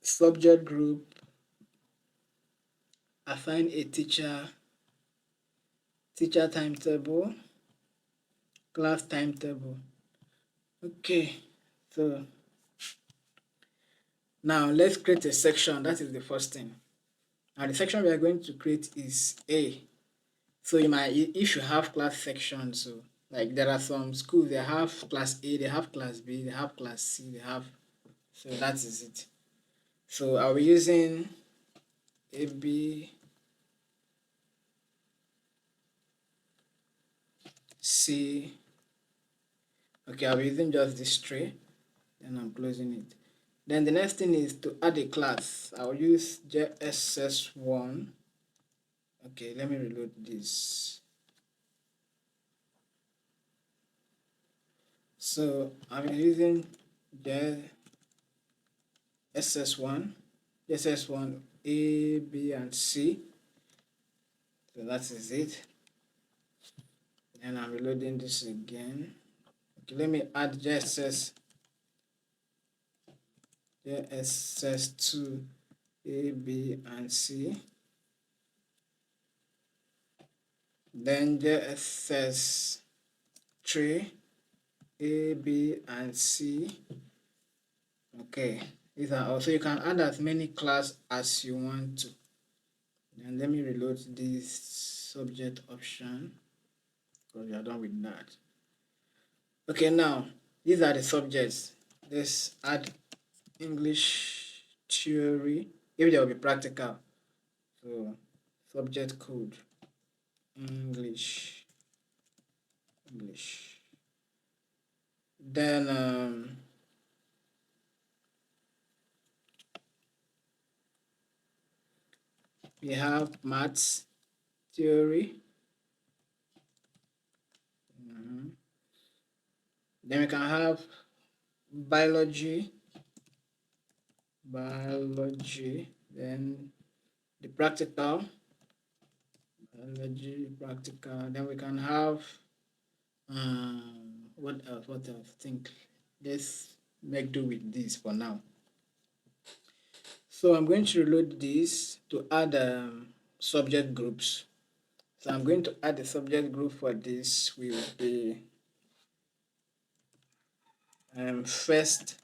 Speaker 1: subject group, assign a teacher, teacher timetable, class timetable. Okay, so now let's create a section. That is the first thing. Now the section we are going to create is A. So you might, if you have class sections, so like there are some schools they have class A, they have class B, they have class C, they have, so that is it. So are we using A, B, C? Okay, I'll be using just this tray, then I'm closing it. Then the next thing is to add a class. I'll use JSS1. Okay, let me reload this. So I'm using JSS1, JSS1 A, B, and C. So that is it. And I'm reloading this again. Okay, let me add JSS2 A, B, and C. Then JSS3 A, B, and C. Okay, these are also, you can add as many class as you want to. And let me reload this subject option because we are done with that. Okay, now these are the subjects. Let's add English theory if there will be practical. So subject code English. Then we have maths theory. Then we can have biology, then the practical, biology, practical. Then we can have what else? Think let's make do with this for now. So I'm going to reload this to add subject groups. So I'm going to add a subject group for this will be first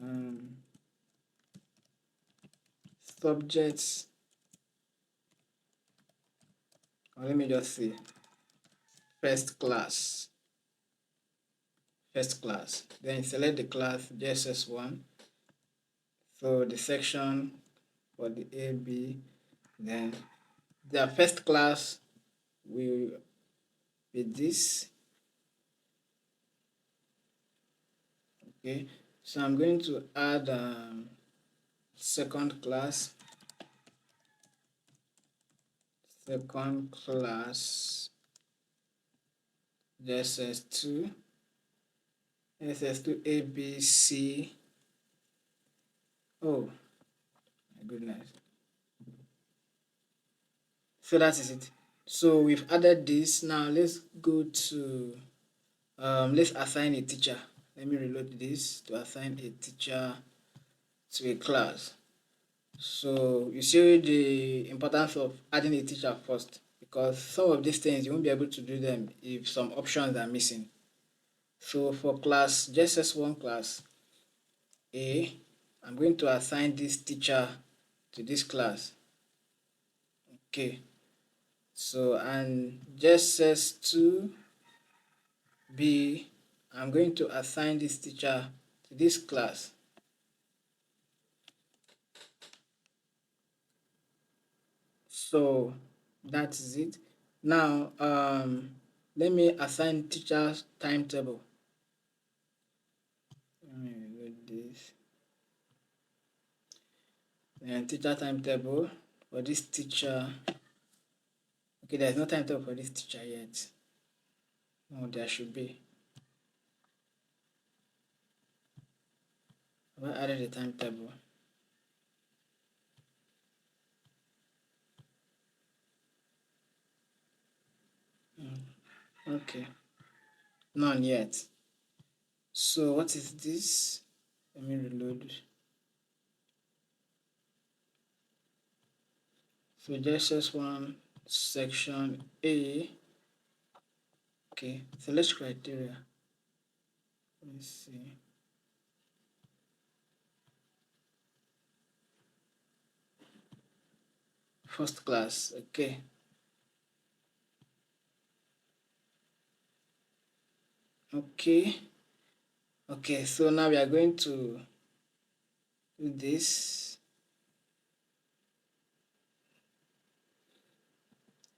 Speaker 1: um, subjects, or let me just say first class. Then select the class JSS1. So the section for the A, B, then the first class will be this. Okay, so I'm going to add second class, JSS2, SS2 A, B, C. Oh my goodness. So that is it. So we've added this. Now let's go to let's assign a teacher. Let me reload this to assign a teacher to a class. So you see the importance of adding a teacher first, because some of these things you won't be able to do them if some options are missing. So for class JSS1 class A, I'm going to assign this teacher to this class. Okay. So and JSS2 B, I'm going to assign this teacher to this class. So that is it. Now let me assign teacher's timetable. Let me reload this. And teacher timetable for this teacher. Okay, there's no timetable for this teacher yet. No, there should be. Have I added a timetable? Okay, none yet. So what is this? Let me reload. So just one section A. Okay, select criteria. Let me see. First class. Okay. Okay. Okay, so now we are going to do this.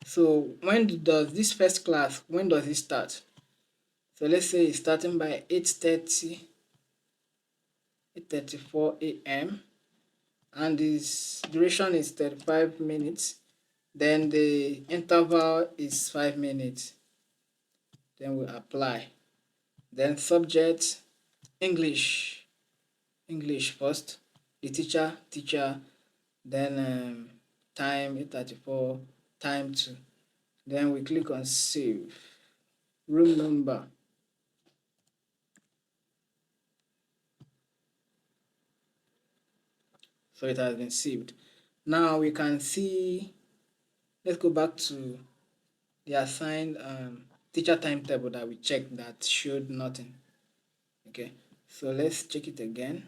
Speaker 1: So when does this first class, when does it start? So let's say it's starting by 8:34 a.m. and its duration is 35 minutes. Then the interval is 5 minutes. Then we apply. Then subject English. English first. The teacher. Then time 8:34, time 2. Then we click on save. Room number. So it has been saved. Now we can see, let's go back to the assigned teacher timetable that we checked that showed nothing. Okay, so let's check it again.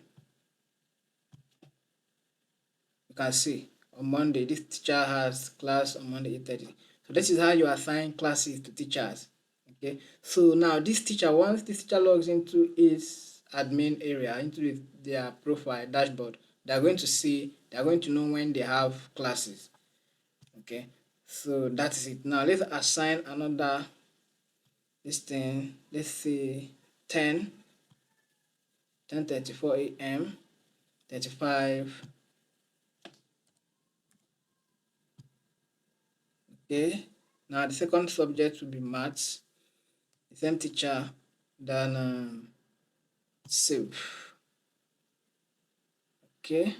Speaker 1: You can see on Monday this teacher has class on Monday 8:30. So this is how you assign classes to teachers. Okay, so now this teacher, once this teacher logs into his admin area, into their profile dashboard, they are going to know when they have classes. Okay, so that is it. Now let's assign another this thing. Let's say 10:34 a.m. 35. Okay, now the second subject will be maths. The same teacher, then save. Okay,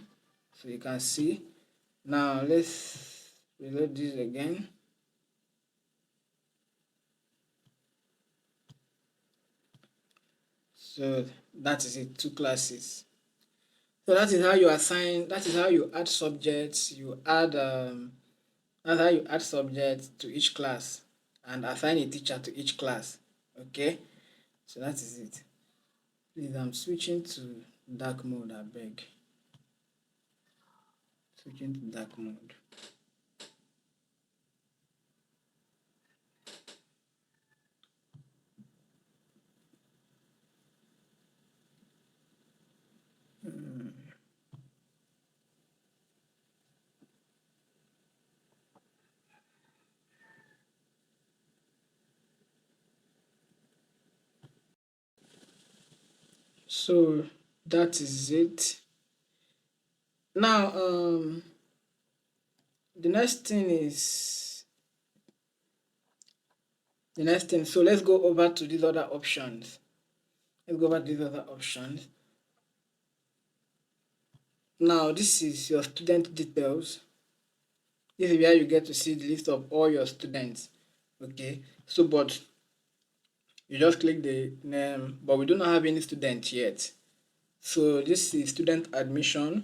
Speaker 1: so you can see. Now let's reload this again. So that is it, 2 classes. So that is how you assign, that is how you add subjects, you add that's how you add subjects to each class and assign a teacher to each class. Okay, so that is it. Please, I'm switching to dark mode, I beg. Switching to dark mode. So that is it. Now, the next thing is the next thing. So let's go over to these other options. Let's go over to these other options. Now, this is your student details. This is where you get to see the list of all your students. Okay, so but you just click the name, but we do not have any student yet. So this is student admission,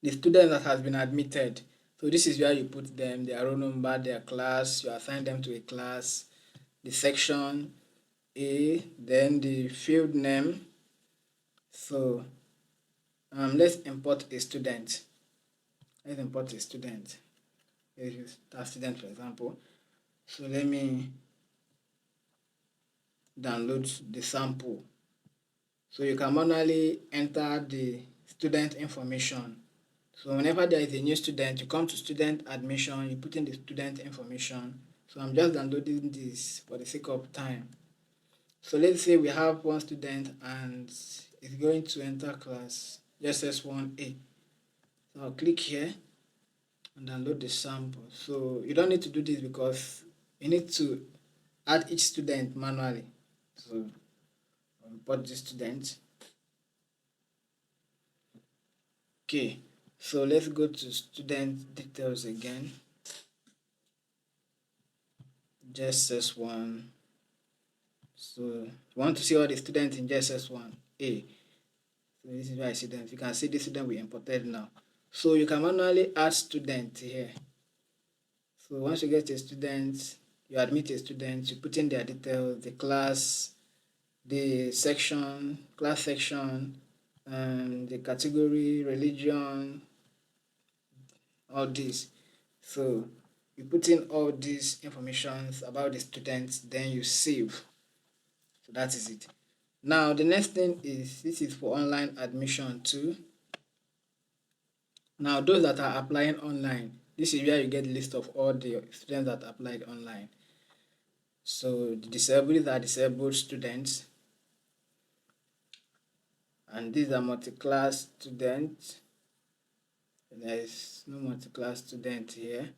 Speaker 1: the student that has been admitted. So this is where you put them, their roll number, their class, you assign them to a class, the section A, then the field name. So let's import a student. Let's import a student. Let's use that student, for example. So let me download the sample. So you can manually enter the student information. So whenever there is a new student, you come to student admission, you put in the student information. So I'm just downloading this for the sake of time. So let's say we have one student and it's going to enter class JSS1A. So I'll click here and download the sample. So you don't need to do this because you need to add each student manually. So I'll import the student. Okay, so let's go to student details again. JSS1. So you want to see all the students in JSS1A. So this is where I see them. You can see the student we imported now. So you can manually add student here. So once you get a student, you admit a student, you put in their details, the class, the section, class section, and the category, religion, all this. So you put in all these informations about the students, then you save. So that is it. Now the next thing is, this is for online admission too. Now those that are applying online, this is where you get the list of all the students that applied online. So the disabled are disabled students, and these are multi-class students. There is no multi-class student here.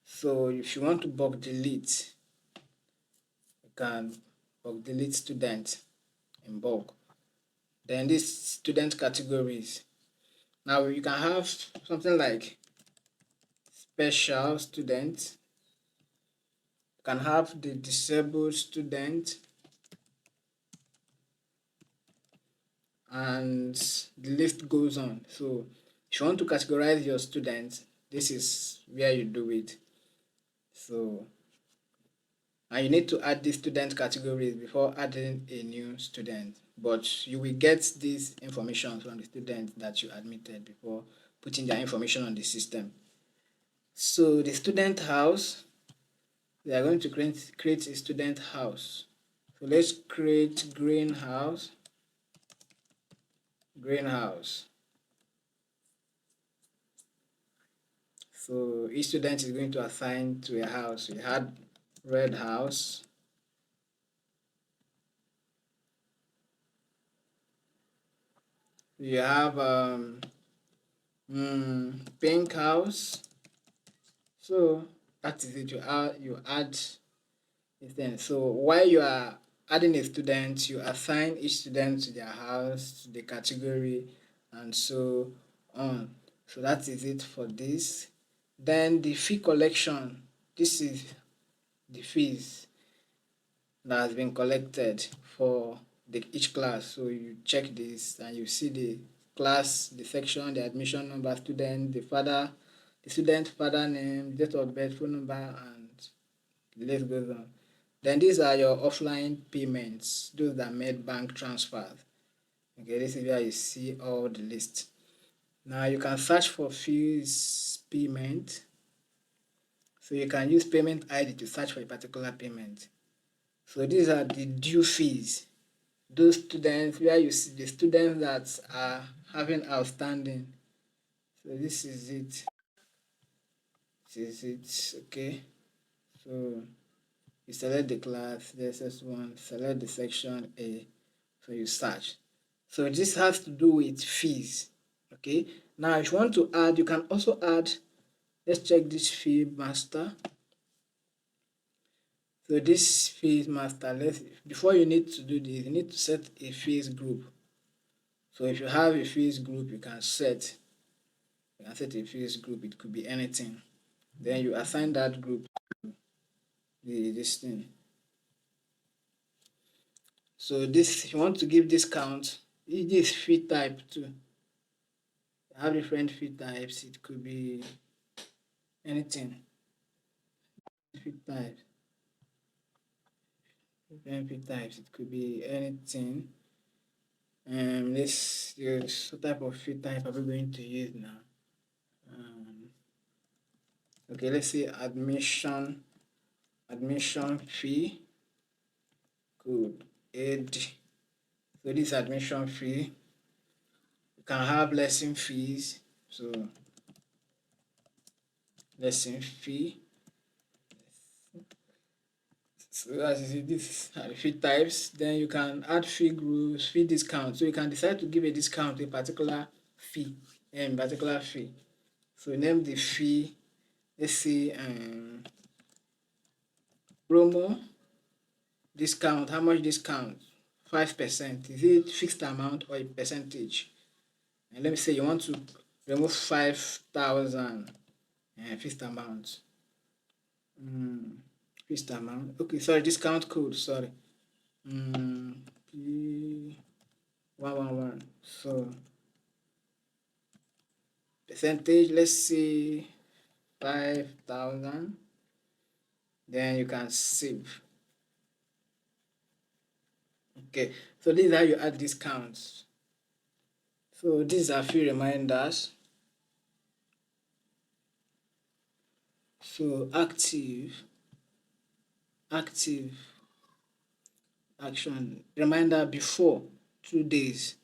Speaker 1: So if you want to bulk delete, you can bulk delete student in bulk. Then these student categories. Now you can have something like special student. You can have the disabled student, and the list goes on. So if you want to categorize your students, this is where you do it. So and you need to add the student categories before adding a new student, but you will get this information from the students that you admitted before putting their information on the system. So the student house, we are going to create a student house. So let's create greenhouse. So each student is going to assign to a house. We had red house, you have pink house. So that is it. You add a thing. So while you are adding a student, you assign each student to their house, to the category, and so on. So that is it for this. Then the fee collection. This is the fees that has been collected for each class. So you check this and you see the class, the section, the admission number, student, the student father name, date of birth, phone number, and the list goes on. Then these are your offline payments, those that made bank transfers. Okay, this is where you see all the list. Now you can search for fees payment. So you can use payment ID to search for a particular payment. So these are the due fees. Those students where you see the students that are having outstanding. So this is it. This is it. Okay. So you select the class, the SS1, select the section A. So you search. So this has to do with fees. Okay. Now if you want to add, you can also add. Let's check this fee master. So this fees master, before you need to do this, you need to set a fees group. So if you have a fees group, you can set a fees group. It could be anything. Then you assign that group this thing. So this, if you want to give discount, this fee type too. You have different fee types. It could be anything. Fee type. Different fee types. It could be anything. This is what type of fee type are we going to use now? Okay, let's say admission fee. Good. Aid. So this admission fee. You can have lesson fees. So lesson fee. So as you see, these are the fee types. Then you can add fee groups, fee discount. So you can decide to give a discount to a particular fee, So name the fee. Let's say promo discount. How much discount? 5%. Is it fixed amount or a percentage? And let me say you want to remove 5,000 fixed amount. Fixed amount. Okay, sorry, discount code. Sorry. P111. So percentage. Let's say 5,000. Then you can save. Okay, so this is how you add discounts. So these are a few reminders. So active action reminder before 2 days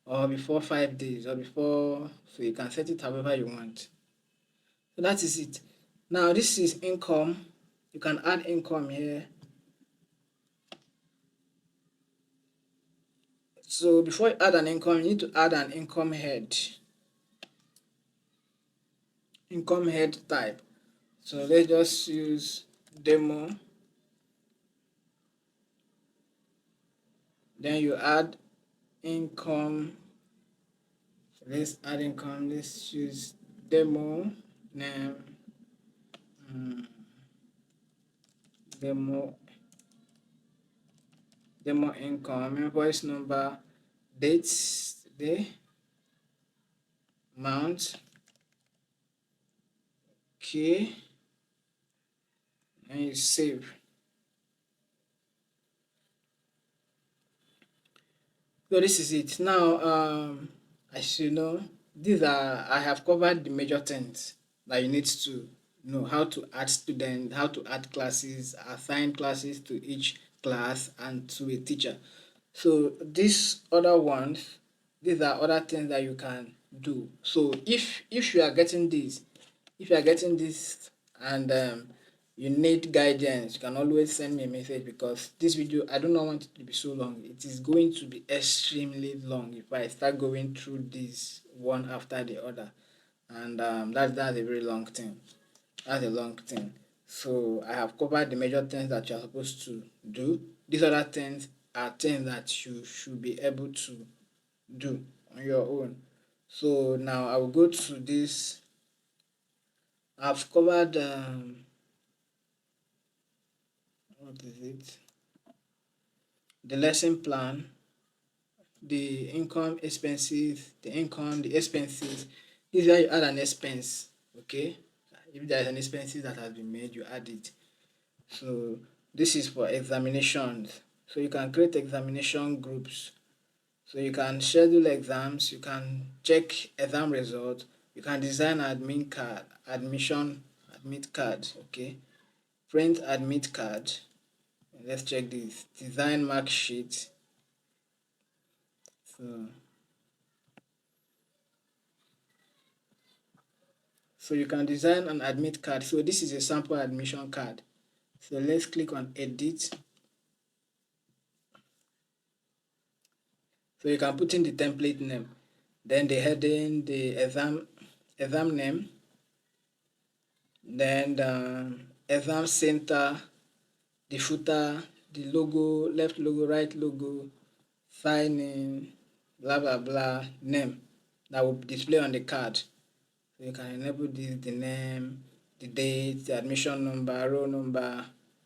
Speaker 1: or before 5 days or before, so you can set it however you want. So that is it. Now this is income. You can add income here. So before you add an income, you need to add an income head type. So let's just use demo. Then you add income. Let's add income. Let's use demo name. Demo income, invoice number, dates, day, amount. Okay, and you save. So this is it. Now, as you know, I have covered the major things that you need to know: how to add students, how to add classes, assign classes to each class and to a teacher. So these are other things that you can do. So if you are getting this and you need guidance, you can always send me a message, because this video, I do not want it to be so long. It is going to be extremely long if I start going through this one after the other, and that's a very long thing. That's a long thing. So I have covered the major things that you're supposed to do. These other things are things that you should be able to do on your own. So now I will go to this. I've covered what is it? The lesson plan. the income, expenses, the income, the expenses. This is where you add an expense. Okay, if there is an expenses that has been made, you add it. So this is for examinations. So you can create examination groups. So you can schedule exams, you can check exam results, you can design admin card, admit card, okay, print admit card. Let's check this. Design mark sheet. So, you can design an admit card. So this is a sample admission card. So let's click on edit. So you can put in the template name, then the heading, the exam name, then the exam center, the footer, the logo, left logo, right logo, sign in, blah blah blah, name that will display on the card. So you can enable this, the name, the date, the admission number, roll number,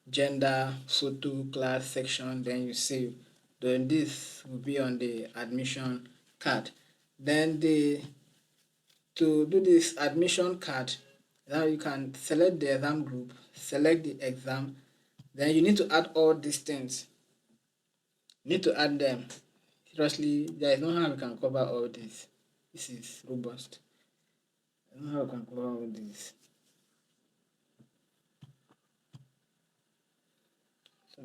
Speaker 1: gender, photo, class, section, then you save. Then this will be on the admission card. Then to do this admission card, now you can select the exam group, select the exam, then you need to add all these things. You need to add them. Seriously, there is no how we can cover all this. This is robust. I don't know how we can cover all this. So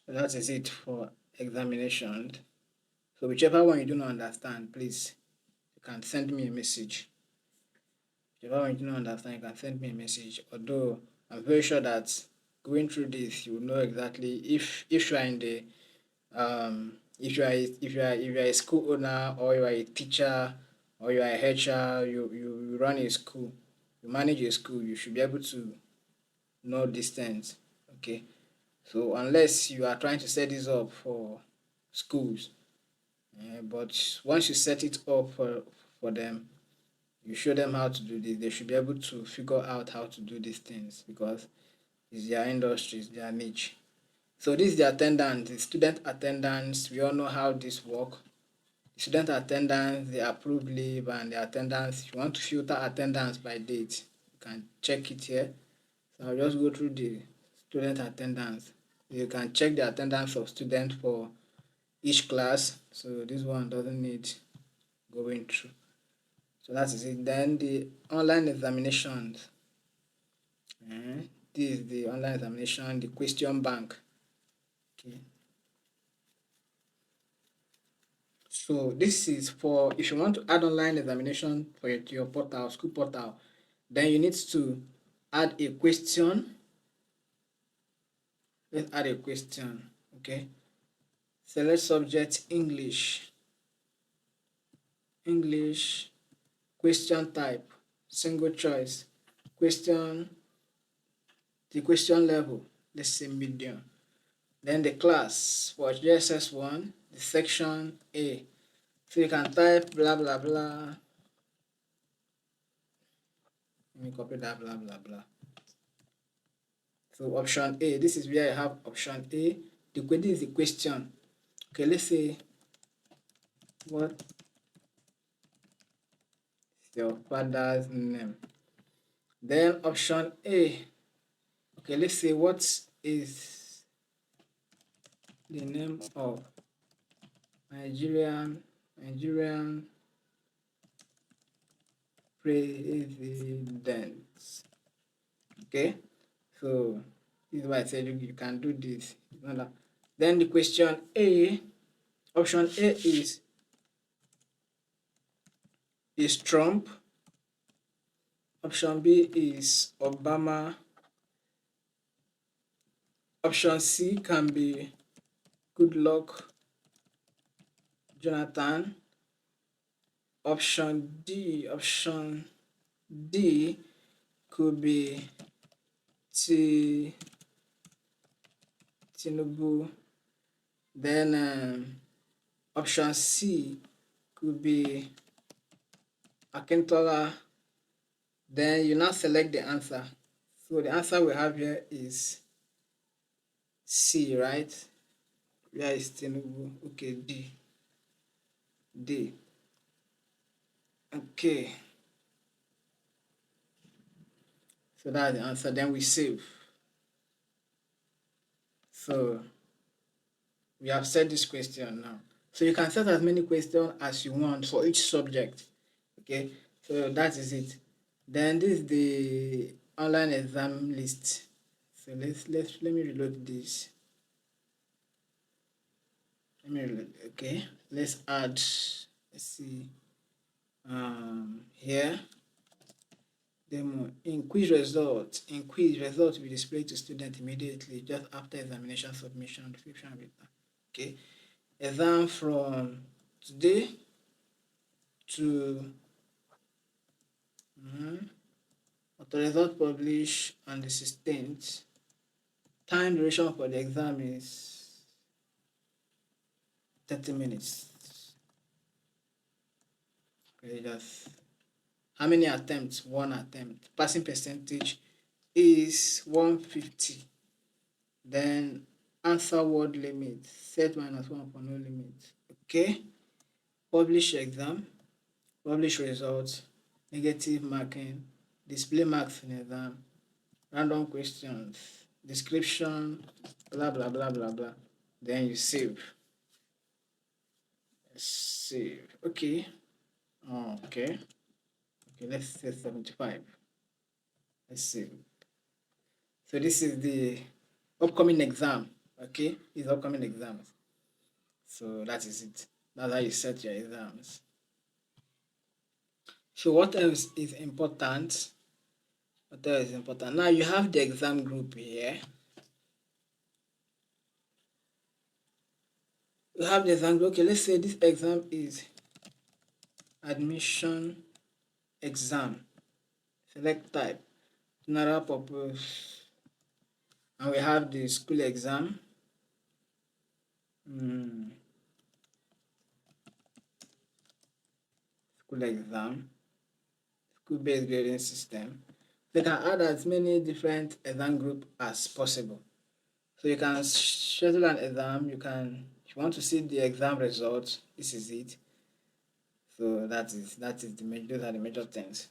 Speaker 1: that is it for examination. So whichever one you do not understand, please, you can send me a message. Whichever one you do not understand, you can send me a message. Although I'm very sure that going through this, you will know exactly if you are in the if you are a school owner, or you are a teacher, or you are a HR, you run a school, you manage a school, you should be able to know these things. Okay. So unless you are trying to set this up for schools, but once you set it up for them, you show them how to do this, they should be able to figure out how to do these things because it's their industry, it's their niche. So this is the attendance, the student attendance. We all know how this work. Student attendance, the approved leave, and the attendance. If you want to filter attendance by date, you can check it here. So I'll just go through the student attendance. You can check the attendance of students for each class. So this one doesn't need going through. So that is it. Then the online examinations. This is the online examination, the question bank. Okay. So this is for if you want to add online examination for your portal, school portal, then you need to add a question. Let's add a question. Okay. Select subject English. English. Question type. Single choice. Question. The question level. Let's say medium. Then the class for JSS1. The section A. So you can type blah blah blah. Let me copy that blah blah blah. So option A, this is where I have option A. This is the question. Okay, let's say what is your father's name? Then option A. Okay, let's say what is the name of Nigerian president. Okay, so this is why I said you can do this. Then the question A, option A is Trump. Option B is Obama. Option C can be Goodluck Jonathan. Option D could be Tinubu. Then option C could be Akintola. Then you now select the answer. So the answer we have here is C, right? Where is Tinubu? Okay, D. D. Okay. So that's the answer. Then we save. So we have set this question now. So you can set as many questions as you want for each subject. Okay. So that is it. Then this is the online exam list. So let me reload this. Let me reload. Okay. Let's add. Let's see. Here. Demo. In quiz results will be displayed to students immediately just after examination submission. Description of it. Okay. Exam from today to the result published on the 16th. Time duration for the exam is 30 minutes. Okay, just how many attempts? One attempt. Passing percentage is 150. Then answer word limit, set minus 1 for no limit. Okay. Publish exam, publish results, negative marking, display marks in exam, random questions, description, blah blah blah blah blah. Then you save. Save. Okay. Okay. Okay, let's say 75. Let's see. So this is the upcoming exam. Okay, these upcoming exams. So that is it. That's how you set your exams. So what else is important? What else is important? Now you have the exam group here. You have the exam group. Okay, let's say this exam is admission exam. Select type, general purpose, and we have the school exam. School exam, school-based grading system. They can add as many different exam group as possible. So you can schedule an exam. You can, if you want to see the exam results, this is it. So that is the major, those are the major things.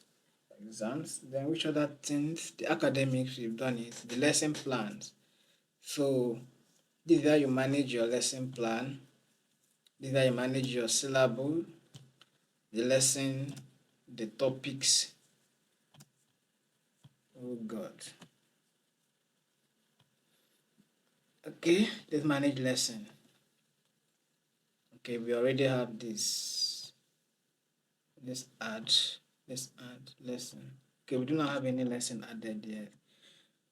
Speaker 1: Exams. Then which other things? The academics, we've done it. The lesson plans. So this is how you manage your lesson plan. This is how you manage your syllabus, the lesson, the topics. Oh God. Okay, let's manage lesson. Okay, we already have this. Let's add lesson. Okay, we do not have any lesson added yet.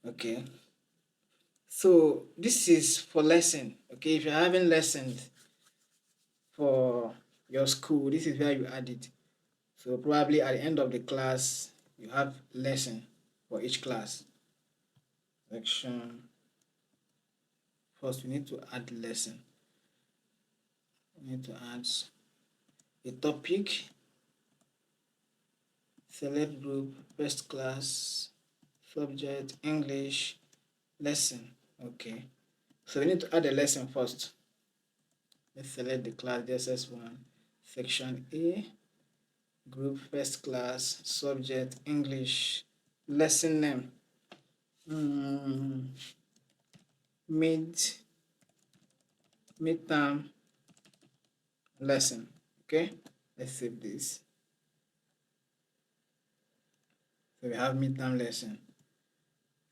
Speaker 1: Okay. So this is for lesson. Okay, if you're having lessons for your school, this is where you add it. So probably at the end of the class, you have lesson for each class. Section. First, we need to add lesson. We need to add a topic, select group, first class, subject, English, lesson. Okay. So we need to add a lesson first. Let's select the class DSS1, section A, group, first class, subject, English, lesson name. Midterm lesson. Okay, let's save this. So we have midterm lesson.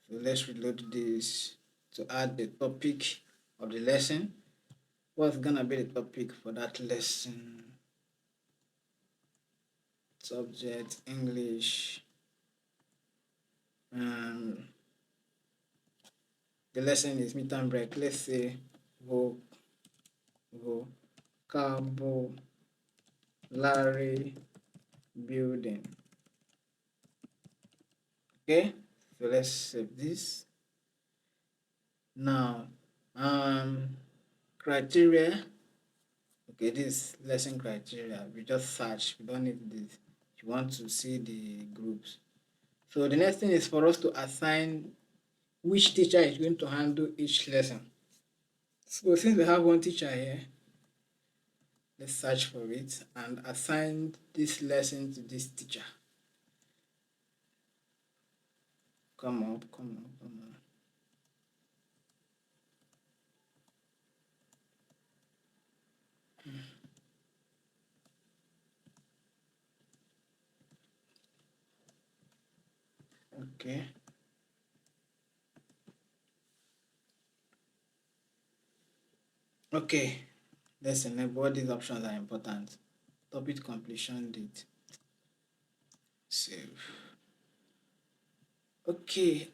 Speaker 1: So let's reload this to add the topic of the lesson. What's gonna be the topic for that lesson? Subject, English. The lesson is midterm break. Let's say vocabulary building. Okay, so let's save this. Now, criteria. Okay, this lesson criteria. We just search. We don't need this. If you want to see the groups. So the next thing is for us to assign which teacher is going to handle each lesson. So since we have one teacher here, let's search for it and assign this lesson to this teacher. Come up, come up, come on. Okay. Okay. Let's enable all these options are important. Topic completion date. Save. Okay.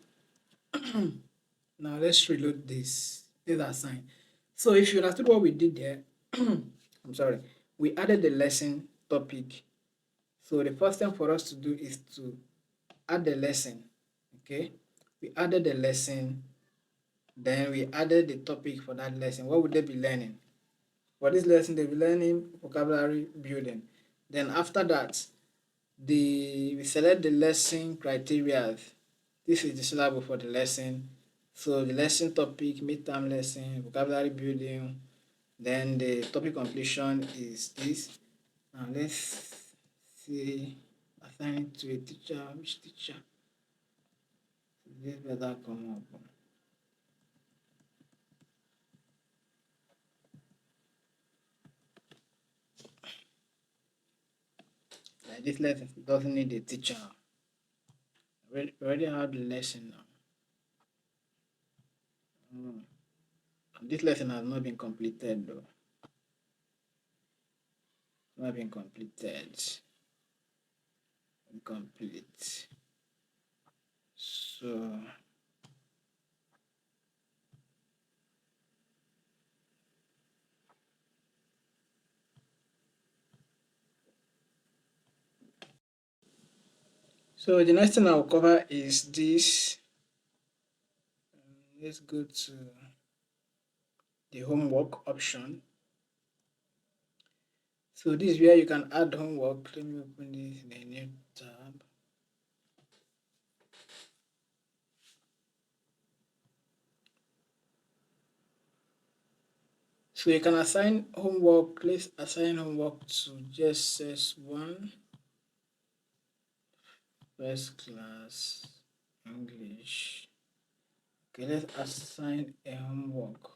Speaker 1: Now let's reload this. These are signed. So if you understood what we did there, I'm sorry, we added the lesson topic. So the first thing for us to do is to add the lesson. Okay. We added the lesson, then we added the topic for that lesson. What would they be learning? For this lesson, they'll be learning vocabulary building. Then after that, we select the lesson criteria. This is the syllabus for the lesson. So the lesson topic, midterm lesson, vocabulary building, then the topic completion is this. Now let's see, assign it to a teacher. Which teacher? This better come up. Like this lesson doesn't need a teacher. We already have the lesson now. This lesson has not been completed though. Not been completed. Incomplete. So the next thing I'll cover is this. Let's go to the homework option. So this is where you can add homework. Let me open this in a new tab. So you can assign homework. Let's assign homework to JSS1 first class English. Okay, let's assign a homework.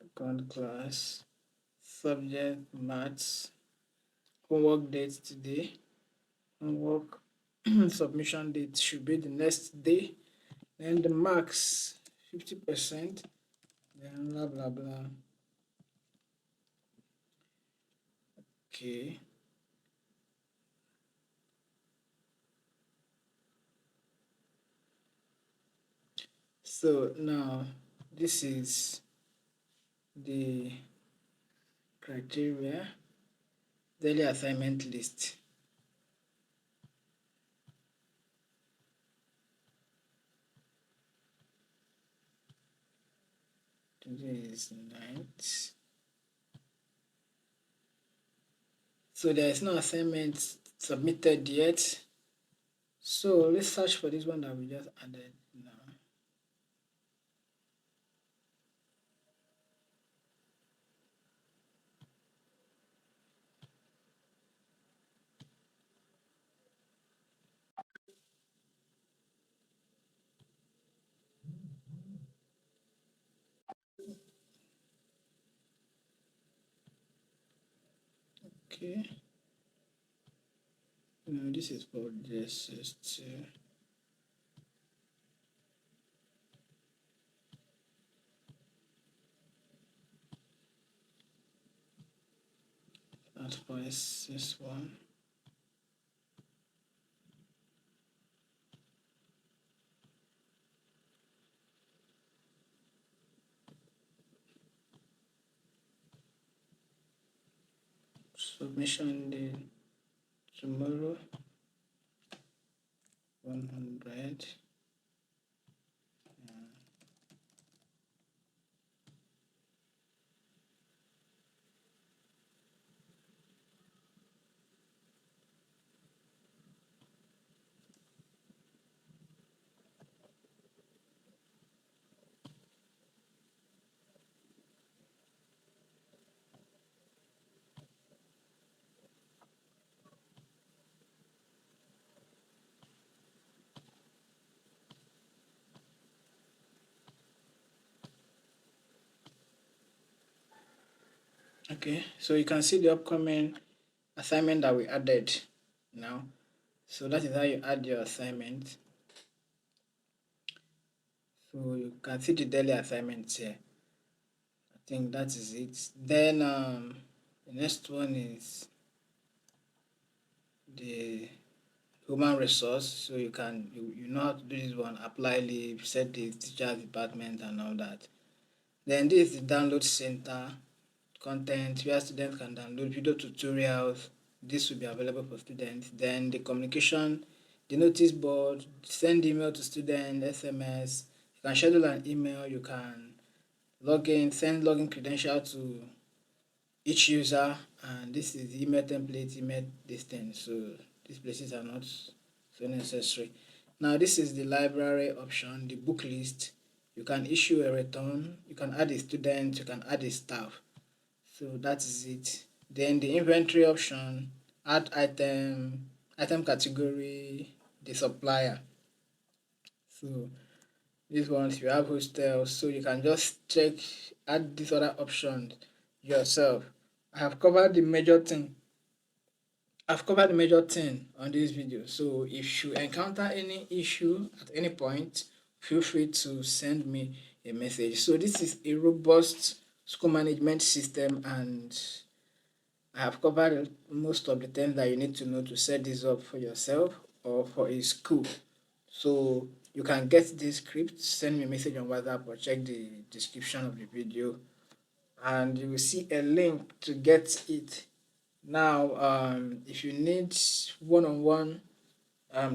Speaker 1: Second class subject maths. Homework date today. Homework submission date should be the next day. Then the marks 50%. Then blah blah blah. Okay. So now this is the criteria daily assignment list. Today is 9th. So there is no assignment submitted yet. So let's search for this one that we just added now. Okay. No, this is for JSS2. That's for SS1. Submission day tomorrow 100. Okay, so you can see the upcoming assignment that we added now. So that is how you add your assignment. So you can see the daily assignments here. I think that is it. Then the next one is the human resource. So you know how to do this one, apply leave, set the teacher's department and all that. Then this is the download center content where students can download video tutorials. This will be available for students. Then the communication, the notice board, send email to students, SMS. You can schedule an email. You can log in, send login credential to each user, and this is the email template, email distance. So these places are not so necessary. Now this is the library option, the book list. You can issue a return, you can add a student, you can add a staff. So that is it. Then the inventory option, add item category, the supplier. So these ones you have hostels, so you can just check, add these other options yourself. I have covered the major thing. I've covered the major thing on this video. So if you encounter any issue at any point, feel free to send me a message. So this is a robust school management system, and I have covered most of the things that you need to know to set this up for yourself or for a school. So you can get this script, send me a message on WhatsApp or check the description of the video, and you will see a link to get it. Now, if you need one-on-one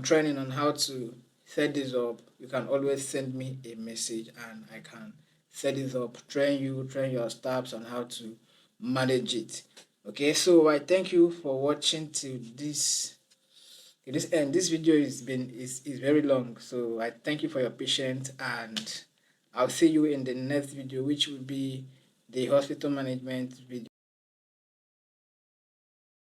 Speaker 1: training on how to set this up, you can always send me a message and I can set this up, train your staffs on how to manage it. Okay, so I thank you for watching to this end. This video is very long, so I thank you for your patience, and I'll see you in the next video, which will be the hospital management video.